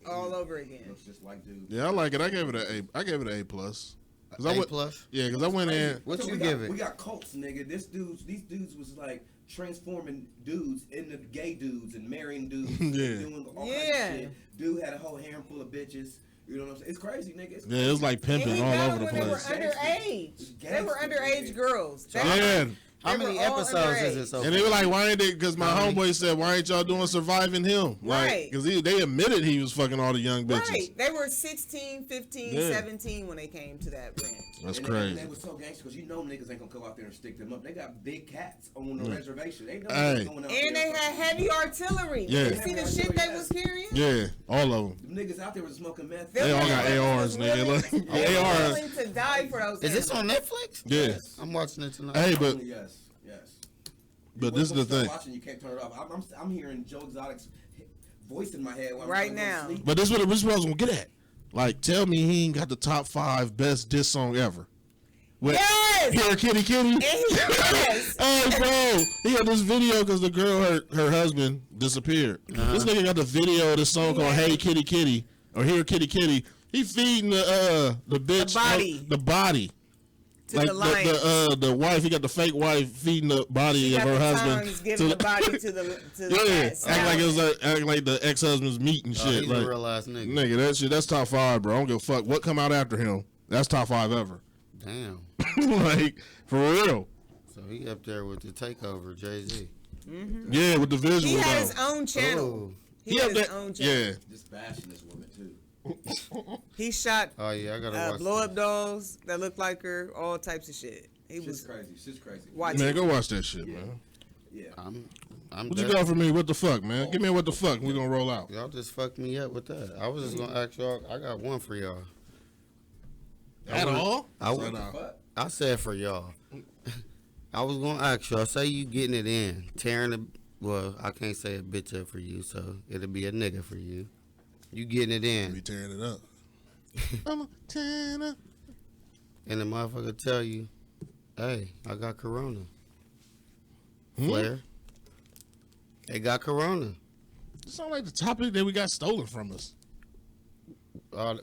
to. All over again. Looks just like dude. Yeah, I like it. I gave it an A. I gave it an A plus. A plus? Yeah, because I went in. What you we give got, it? We got cults, nigga. These dudes was like transforming dudes into gay dudes and marrying dudes. And doing all kinds of shit. Dude had a whole harem full of bitches. You know what I'm saying? It's crazy, nigga. It's Yeah, it was like pimping all over the They were place. underage. They were underage girls. Yeah. How many episodes is it so And they were like, why ain't they? Because my homeboy said, why ain't y'all doing Surviving Him? Right. Because they admitted he was fucking all the young bitches. Right. They were 16, 15, Yeah. 17 when they came to that ranch. That's and crazy. They was so gangster because you know niggas ain't gonna go out there and stick them up. They got big cats on the Yeah. reservation. They know Hey. what's going out And there. they had heavy artillery. Yeah. You see the shit they was carrying? Yeah, all of them. Them niggas out there was smoking meth. They all got ARs, nigga. Like, They were ARs. willing to die for those. Is this animals. on Netflix? Yeah. I'm watching it tonight. Hey, but Yes. but this is the thing. Watching, you can't turn it off. I'm hearing Joe Exotic's voice in my head while Right I'm trying to now. go to sleep. But this is what I was gonna get at. Like, tell me he ain't got the top 5 best diss song ever. With Yes! Here, Kitty Kitty. Yes! Hey, bro, he had this video because the girl, her husband, disappeared. This nigga got the video of this song called "Hey Kitty Kitty" or "Here Kitty Kitty." He feeding the bitch The body. To the the wife. He got the fake wife feeding the body of her husband. Giving the body to the Yeah, cats. act like it was act like the ex-husband's meat and shit. He's like, a real ass nigga. Nigga, that shit, that's top 5, bro. I don't give a fuck what come out after him. That's top 5 ever. Damn. Like, for real. So he up there with the takeover, Jay-Z. Mm-hmm. Yeah, with the visual. He had though. his own channel. Oh. He had his own channel. Yeah. Just bashing this woman too. He shot Oh yeah, I gotta watch. blow up dolls that looked like her, all types of shit. He Shit's was crazy. Shit's crazy. watching. Man, go watch that shit, man. Yeah. I'm What you got for me? What the fuck, man? Give me a what the fuck. We gonna roll out. Y'all just fucked me up with that. I was just gonna ask y'all. I got one for y'all. At all? I said for y'all. I was gonna ask y'all. Say you getting it in, tearing the. Well, I can't say a bitch up for you, so it'll be a nigga for you. You getting it in. Be tearing it up. I'm a tenor. And the motherfucker tell you, hey, I got corona. Flair. They got corona. It sound like the topic that we got stolen from us.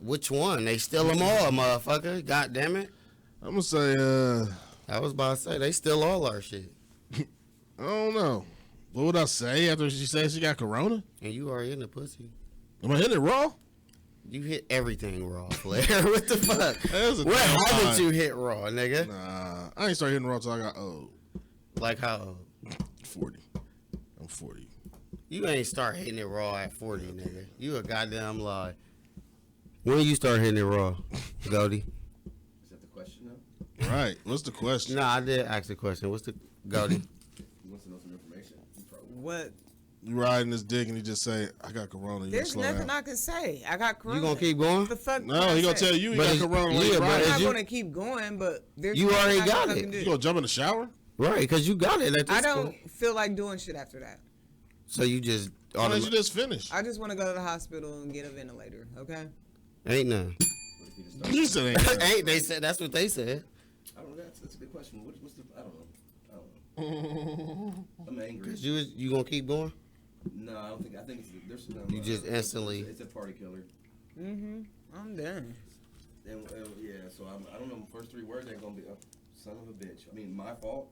Which one? They steal them all, motherfucker. God damn it. I'm gonna say, I was about to say, they steal all our shit. I don't know. What would I say after she said she got corona? And you already in the pussy. Am I hitting it raw? You hit everything raw, Flair. What the fuck? What damn haven't lie. you hit raw, nigga? Nah, I ain't started hitting raw till I got old. Like how old? 40. I'm 40. You ain't start hitting it raw at 40, nigga. You a goddamn lie. When you start hitting it raw, Goldie? Is that the question now? Right. What's the question? No, I did ask the question. What's the Goldie? He wants to know some information. What? You riding this dick and he just say, I got corona. You There's slow nothing down. I can say. I got corona. You gonna keep going? The fuck? No, he gonna tell you he got corona. yeah, Yeah, but I'm is not you- gonna keep going, but there's You nothing already I got can it. fucking do. You gonna jump in the shower? Right, because you got it at this I don't point. feel like doing shit after that. So you just Why don't you just finish? I just want to go to the hospital and get a ventilator. Okay. ain't none. You said ain't. Ain't they said that's what they said. I don't know. That's a good question. What's the? I don't know. I'm angry. Cause you gonna keep going? No, I don't think. I think it's there's some. You just instantly. It's a party killer. I'm done. And yeah, so I don't know. First 3 words ain't gonna be son of a bitch. I mean, my fault.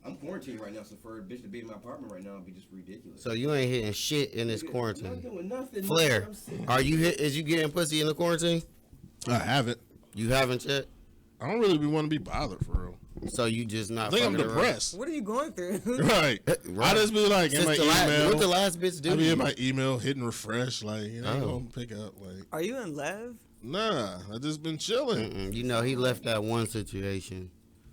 I'm quarantined right now, so for a bitch to be in my apartment right now would be just ridiculous. So you ain't hitting shit in this I'm quarantine. not doing nothing. Flair, I'm sick. are you is you getting pussy in the quarantine? I haven't. You haven't yet? I don't really want to be bothered for real. So you just not. I think I'm fucking around. depressed. What are you going through? Right. I just be like in my email. What the last bitch do? I be in my email hitting refresh, like you know, Oh. don't pick up. Like, Are you in love? nah, I just been chilling. You know, he left that one situation.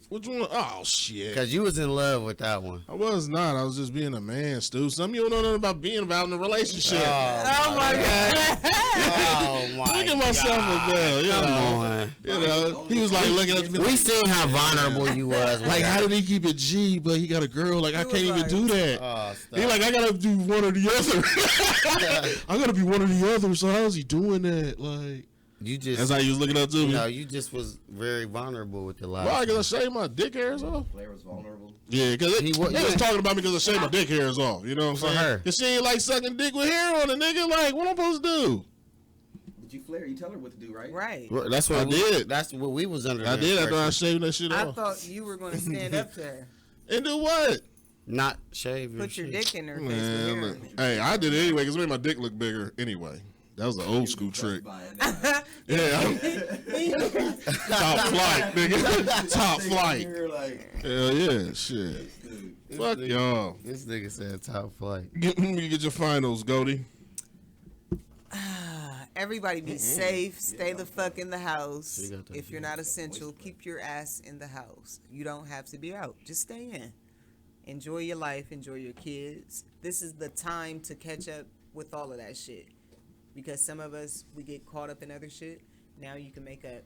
Which one? Oh shit. Cause you was in love with that one. I was not. I was just being a man, Stu. Some of you don't know nothing about being about in a relationship. Oh my god. Oh my god. Look at myself a bell. You Come know. on. You know. He was like looking at me. We like, seen how vulnerable you was. like, how did he keep it G? But he got a girl. Like, I can't even do that. He like, I gotta do one or the other. I gotta be one or the other. So how's he doing that? Like, you just. that's how you was looking up to me. No, you just was very vulnerable with the last. Why? one. Because I shaved my dick hairs off. Blair was vulnerable. Yeah, because he was yeah. talking about me because I shaved my dick hairs off. You know what I'm For saying? her. Because she ain't like sucking dick with hair on it, nigga. Like, what I'm supposed to do? Did you flare? You tell her what to do, right? Right. Well, that's what I did. That's what we was under. I the did after I impression. shaved that shit I off. thought you were going to stand up to her. And do what? Not shave. your Put your shit. dick in her face. Man, with look. Hey, I did it anyway because it made my dick look bigger anyway. That was an old school trick. Yeah, top flight, nigga. Top flight. You're like, Hell yeah, shit. Fuck y'all. This nigga said top flight. Get your finals, Goldie. Everybody be safe. Stay the fuck in the house. You got that If you're not essential, keep your ass in the house. You don't have to be out. Just stay in. Enjoy your life. Enjoy your kids. This is the time to catch up with all of that shit. Because some of us, we get caught up in other shit. Now you can make up.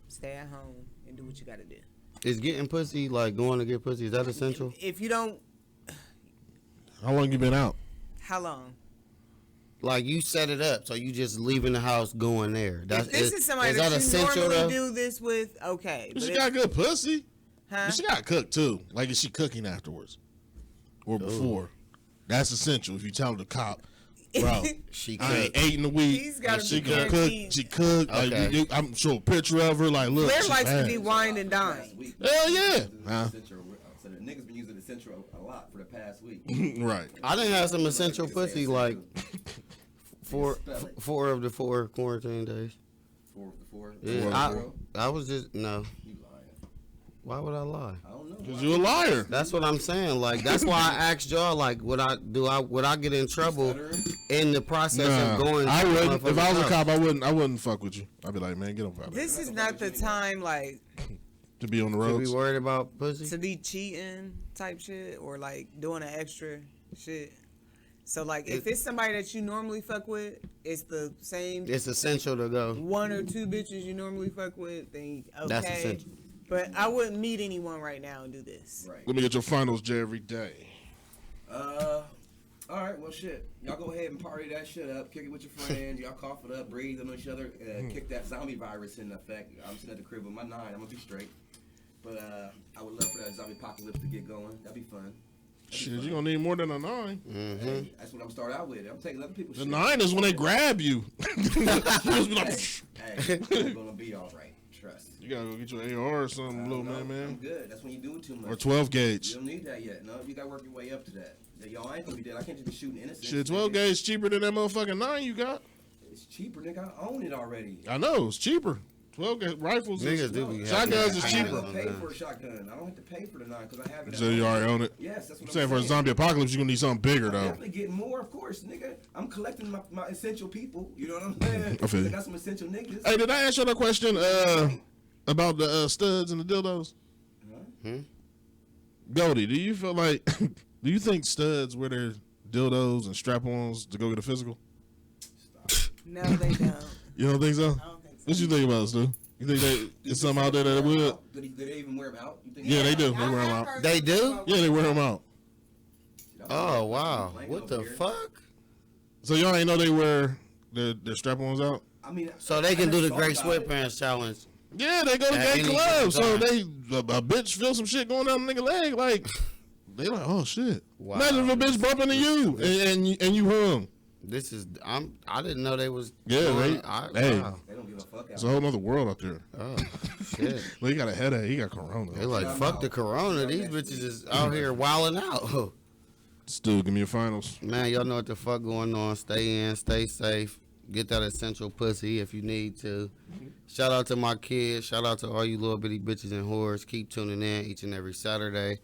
Stay at home and do what you got to do. Is getting pussy, like going to get pussy, is that essential? If you don't, How long you been out? how long? Like you set it up, so you just leaving the house going there. That's If this is somebody is that that you essential normally though? do this with, okay. But But she if- got good pussy. huh? But she got to cook too. Like, is she cooking afterwards or before? That's essential. If you tell the cop, bro, She I ain't could. ate in a week. She's gotta She be can cook. guaranteed. She cooked. Okay. Like, I'm sure a picture of her. Like, look, Blair she likes to bad. be wined and dined. Hell yeah. Huh? So the niggas been using essential a lot for the past week. Right. I didn't have some essential pussy like four of the 4 quarantine days. 4 of the 4. Yeah, I was just no. You lying? Why would I lie? I don't know. Because you a liar. That's what I'm saying. Like that's why I asked y'all. Like, would I get in trouble in the process Nah, of going? I to wouldn't. If I was a motherfucker's cop, I wouldn't fuck with you. I'd be like, man, get on fire. This is not the time, like, To be on the house, to roads. be worried about pussy. to be cheating type shit or, like, doing an extra shit. So, like, if it's somebody that you normally fuck with, it's the same It's essential to go. 1 or 2 bitches you normally fuck with, then okay. That's essential. But I wouldn't meet anyone right now and do this. Right. Let me get your finals, Jay, every day. All right, well, shit. Y'all go ahead and party that shit up. Kick it with your friends. Y'all cough it up, breathe on each other. Kick that zombie virus in effect. I'm sitting at the crib with my 9. I'm going to be straight. But I would love for that zombie apocalypse to get going. That'd be fun. Shit, you gonna need more than a 9. Hey, that's what I'm starting out with. I'm taking other people's The shit. 9 is when they grab you. You just be like, Hey, it's going to be all right. Trust. you gotta go get your AR or something, little No, I'm man. good. That's when you're doing too much. Or 12 You gauge. don't need that yet. No, you got to work your way up to that. Y'all ain't going to be dead. I can't just be shooting innocent. Shit, 12 gauge cheaper than that motherfucking 9 you got. It's cheaper, nigga. I own it already. I know, it's cheaper. 12 gauge rifles. Niggas do be Shotguns is I cheaper. don't pay for a shotgun. I don't have to pay for the 9 because I have it. So you already own it? Yes, that's what I'm saying. For a zombie apocalypse, you're gonna need something bigger, I'm though. definitely getting more, of course, nigga. I'm collecting my essential people. You know what I'm saying? I feel you. I got some essential niggas. Hey, did I ask you that question about the studs and the dildos? Goldie, do you feel like, do you think studs wear their dildos and strap-ons to go get a physical? No, they don't. You don't think so? I don't think so. What you think about it, Stu? You think there's something out there that would? Did they even wear them out? You think Yeah, they do. They wear them out. They do? Yeah, they wear them out. Oh wow! What the fuck? So y'all ain't know they wear their strap-ons out? I mean, So they can do the thought Great about it. Sweatpants challenge. Yeah, they go to At gay any clubs. So given they a bitch feel some shit going down the nigga leg, like they like, oh shit. Wow. Imagine if a bitch bump into you and you hung. This is I didn't know they was. Yeah, doing- hey, Wow. They don't give a fuck out. It's a whole nother world out there. Oh shit! Well, he got a headache. He got corona. They like fuck the corona. These bitches is out here wilding out. Stu, give me your finals. Man, y'all know what the fuck going on. Stay in, stay safe. Get that essential pussy if you need to. Shout out to my kids. Shout out to all you little bitty bitches and whores. Keep tuning in each and every Saturday.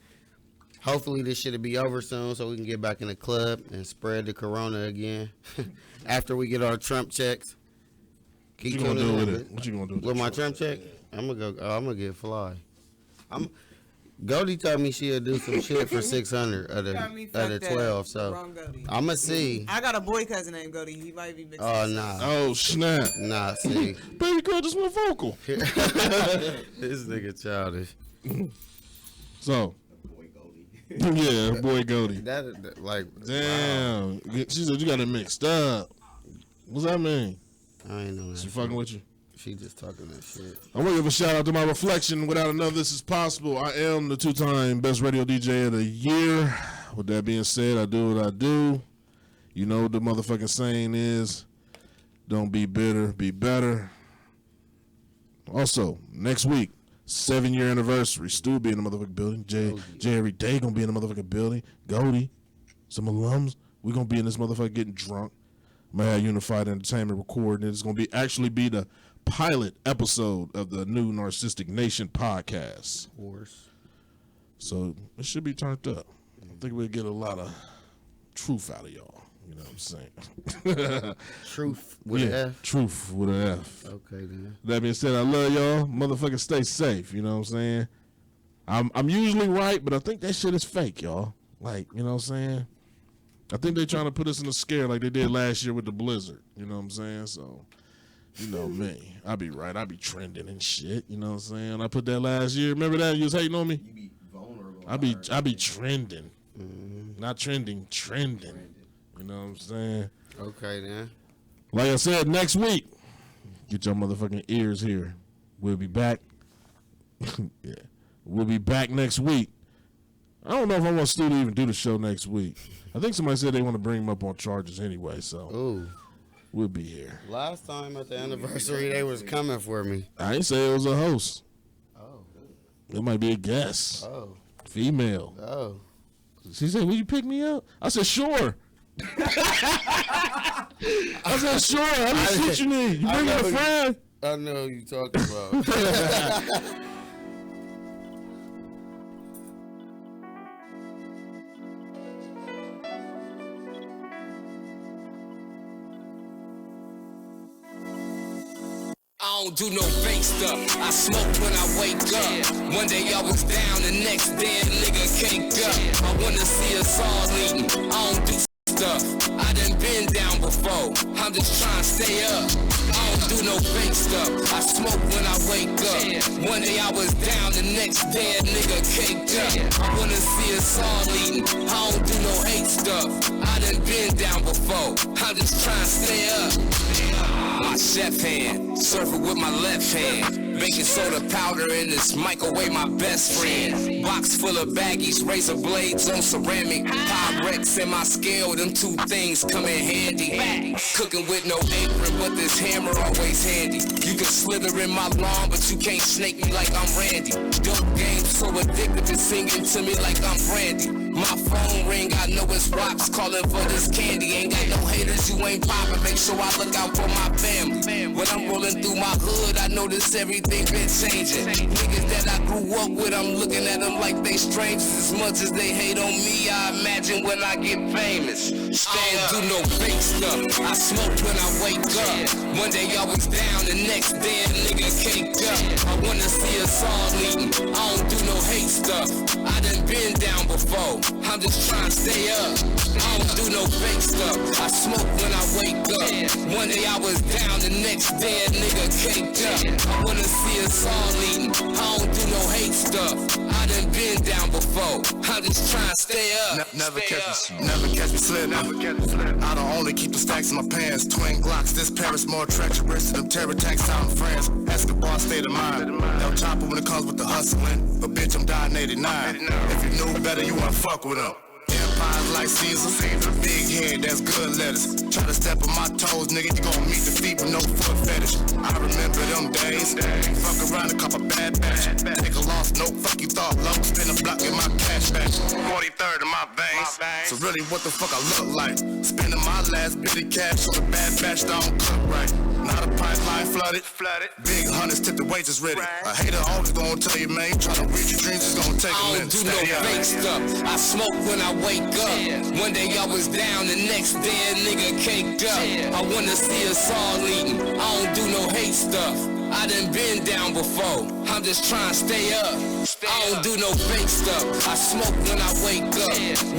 Hopefully this shit'll be over soon so we can get back in the club and spread the corona again. After we get our Trump checks. Keep What you gonna tuning do in. with it? What you gonna do with With the my Trump Trump check? I'm gonna get fly. Goldie told me she'll do some shit for 600 at a 12, so I'ma see. I got a boy cousin named Goldie. He might be mixed. Oh nah. Oh snap. Nah, see. Baby girl just went vocal. This nigga childish. So. Yeah, boy Goldie. That like damn. Wow. She said you got it mixed up. What's that mean? I ain't know that. She fucking with you? She just talking that shit. I want to give a shout out to my reflection. Without another, this is possible. I am the 2-time best radio DJ of the year. With that being said, I do what I do. You know what the motherfucking saying is, don't be bitter, be better. Also, next week, 7-year anniversary. Stu will be in the motherfucking building. Jay every day gonna be in the motherfucking building. Goldie, some alums. We gonna be in this motherfucker getting drunk. I'm gonna have Unified Entertainment recording. It's gonna be the pilot episode of the new Narcistic Nation podcast. Of course. So it should be turned up. I think we'll get a lot of truth out of y'all. You know what I'm saying? Truth with an F? Truth with an F. Okay, then. That being said, I love y'all. Motherfuckers stay safe. You know what I'm saying? I'm usually right, but I think that shit is fake, y'all. Like, you know what I'm saying? I think they're trying to put us in a scare like they did last year with the blizzard. You know what I'm saying? So, you know me. I be right. I be trending and shit. You know what I'm saying? I put that last year. Remember that? You was hating on me? You be vulnerable. I be trending. Mm-hmm. Not trending. You know what I'm saying? Okay, then. Like I said, next week, get your motherfucking ears here. We'll be back. Yeah. We'll be back next week. I don't know if I want Stu to even do the show next week. I think somebody said they want to bring him up on charges anyway, so. Ooh. We'll be here. Last time at the anniversary, they was coming for me. I ain't say it was a host. Oh. It might be a guest. Oh. Female. Oh. She said, will you pick me up? I said, sure. I said, sure. How much shit you need? You bring a friend? I know who you talking about. I don't do no fake stuff. I smoke when I wake up. One day I was down, the next day a nigga caked up. I wanna see us all eating. I don't do stuff. I done been down before. I'm just trying to stay up. I don't do no fake stuff. I smoke when I wake up. One day I was down, the next day a nigga caked up. I wanna see us all eating. I don't do no hate stuff. I done been down before. I'm just trying to stay up. My chef hand, surfing with my left hand. Baking soda powder in this microwave, my best friend. Box full of baggies, razor blades on ceramic. Pyrex and my scale, them two things come in handy. Cooking with no apron, but this hammer always handy. You can slither in my lawn, but you can't snake me like I'm Randy. Dope game so addicted to singing to me like I'm Brandy. My phone ring, I know it's rocks calling for this candy. Ain't got no haters, you ain't poppin'. Make sure I look out for my family. When I'm rolling through my hood, I notice everything been changing. Niggas that I grew up with, I'm looking at them like they strangers. As much as they hate on me, I imagine when I get famous. I don't do no fake stuff. I smoke when I wake up. One day I was down, the next day a nigga caked up. I wanna see us all eating. I don't do no hate stuff. I done been down before. I'm just trying to stay up. I don't do no fake stuff. I smoke when I wake up. One day I was down, the next day a nigga caked up. I wanna see us all eating. I don't do no hate stuff. I done been down before. I'm just trying to stay up. Never catch me slip. I don't only keep the stacks in my pants. Twin Glocks, this Paris more treacherous than them terror attacks out in France. Escobar state of mind. They'll chopper when it comes with the hustling. But bitch, I'm dying 89. If you knew better, you wanna fuck with them. Empires like Caesar, big head, that's good letters. Try to step on my toes, nigga, you gon' meet the feet with no foot fetish. I remember them days, fuck around and cop a bad batch. Take a loss, no fuck you thought low, spin a block in my cash back. 43rd in my veins, so is really what the fuck I look like. Spending my last bit of cash on a bad batch that I don't cook right. Now the pipeline flooded. Big hunters tip the wages ready. A hater always gonna tell you, man, trying to reach your dreams is gonna take a minute. I don't do no fake stuff. I smoke when I wake up. One day I was down, the next day a nigga caked up. I wanna see us all eating. I don't do no hate stuff. I done been down before. I'm just trying to stay up. I don't do no fake stuff. I smoke when I wake up.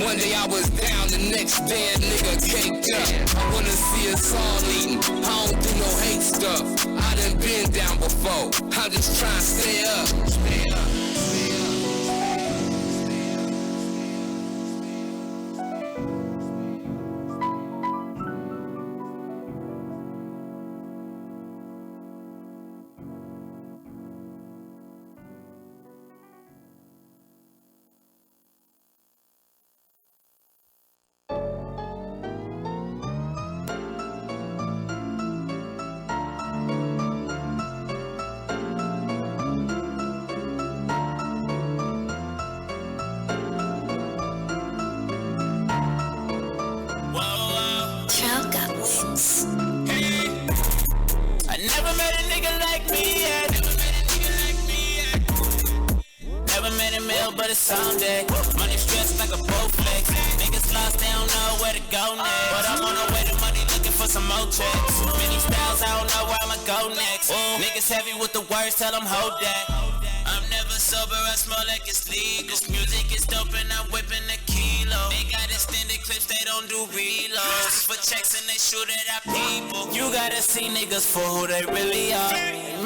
One day I was down, the next day a nigga caked up. I wanna see us all eating. I don't do no hate stuff. I done been down before. I'm just trying to stay up. I never met a nigga like me yet. Never met a meal, but it's someday. Money stressed like a Bowflex. Niggas lost, they don't know where to go next. But I'm on the way to money looking for some more checks. Many styles, I don't know where I'ma go next. Niggas heavy with the words, tell them hold that. I'm never sober, I smell like it's legal. This music is dope and I'm whipping a kilo. They got extended clips, they don't do reloads. For checks and they shoot it at people. You gotta see niggas for who they really are.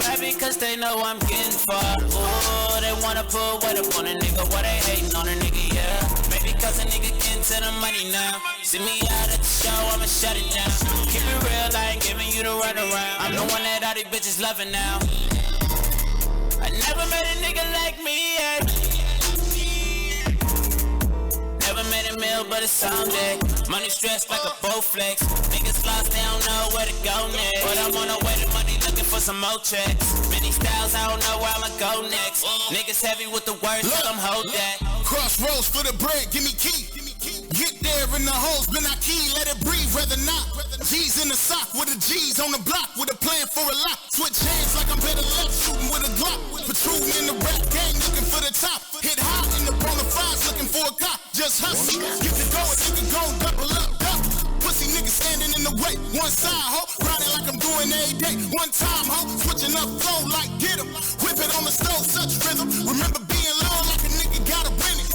Right because they know I'm getting far. Ooh, they wanna put weight up on a nigga. Why they hating on a nigga, yeah. Maybe cause a nigga getting to the money now. See me out at the show, I'ma shut it down. Keep it real, I ain't giving you the run around. I'm the one that all these bitches loving now. I never met a nigga like me yet. Never met a meal, but it's someday. Money stressed like a Bowflex. Niggas lost, they don't know where to go next. But I'm on the way to money looking for some more checks. Many styles, I don't know where I'ma go next. Niggas heavy with the words, tell them hold that. Crossroads for the bread, give me key. Get there in the holes, been I key, let it breathe, rather not. G's in the sock with the G's on the block with a plan for a lot. Switch hands like I'm better left, shooting with a Glock. Patrolling in the rap gang, looking for the top. Hit high in the bona fides, looking for a cop. Just hustle, get the going, you can go double up. Pussy niggas standing in the way, one side, ho. Grinding like I'm doing every day, one time, ho. Switching up flow like get 'em. Whip it on the stove, such rhythm. Remember being low like a nigga gotta win it.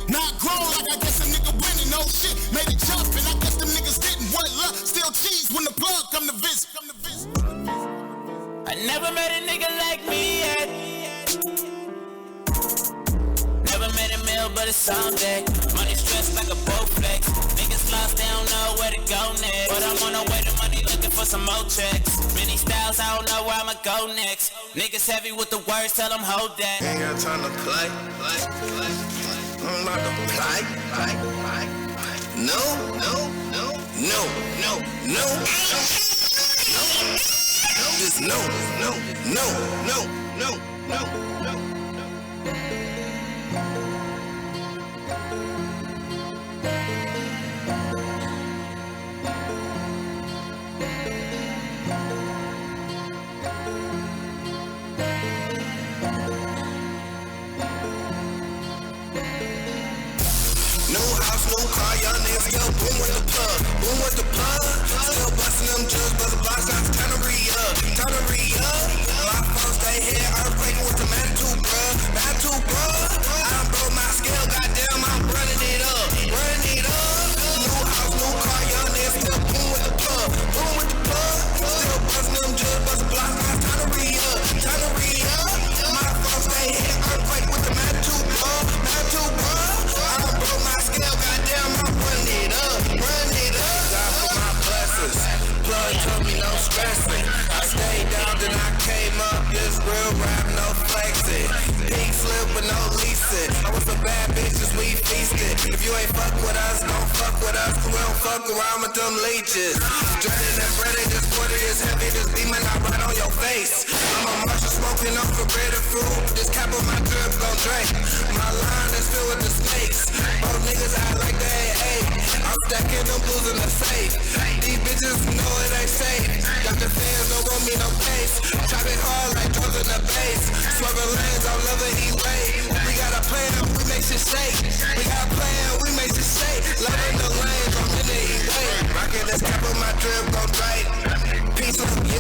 Not grown like I guess a nigga winning, no shit. Made it jump and I guess them niggas didn't. What luck, still cheese when the plug come to visit. I never met a nigga like me yet. Never met a meal, but it's someday. Money stressed like a Bowflex. Niggas lost, they don't know where to go next. But I'm on the way to money looking for some more checks. Many styles, I don't know where I'ma go next. Niggas heavy with the words, tell them hold that. Ain't got time to play. I'm about to play. No. Just no. No house, no car, y'all niggas go boom with the plug. Boom with the plug. Still busting them jugs, bust the blocks, time to re-up. My phone stay here, earthquake with the attitude, bruh. I done broke my scale, goddamn, I'm running it up. New house, no car, y'all niggas still boom with the plug. Still busting them jugs, bust the blocks, time to re-up. My phone stay here, earthquake with the attitude, bruh. I done broke my scale, goddamn, I'm running it up. God for my blessings, plug told me no stressing. I stayed down, then I came up, this real rap, no flexing. Pink slip with no leasing. I was the bad bitches, we feasted. If you ain't fuck with us, don't fuck with us. We don't fuck around with them leeches. Dreading and breading, this water is heavy, this demon I ride on your face. I'm a marshal smoking off the bread and fruit. This cap on my drip gon' drink. My line is filled with the snakes. Both niggas act like they ain't. Stacking them blues in the safe. These bitches know it ain't safe. Got the fans, don't want me no case. Chopping hard like drugs in the base. Swerving lanes, I'm loving he way. We got a plan, we make shit shake. We got a plan, we make shit shake. Loving the lanes, I'm in the heat way. Rockin' this cap on my drip, gon' drape. Peace, yeah.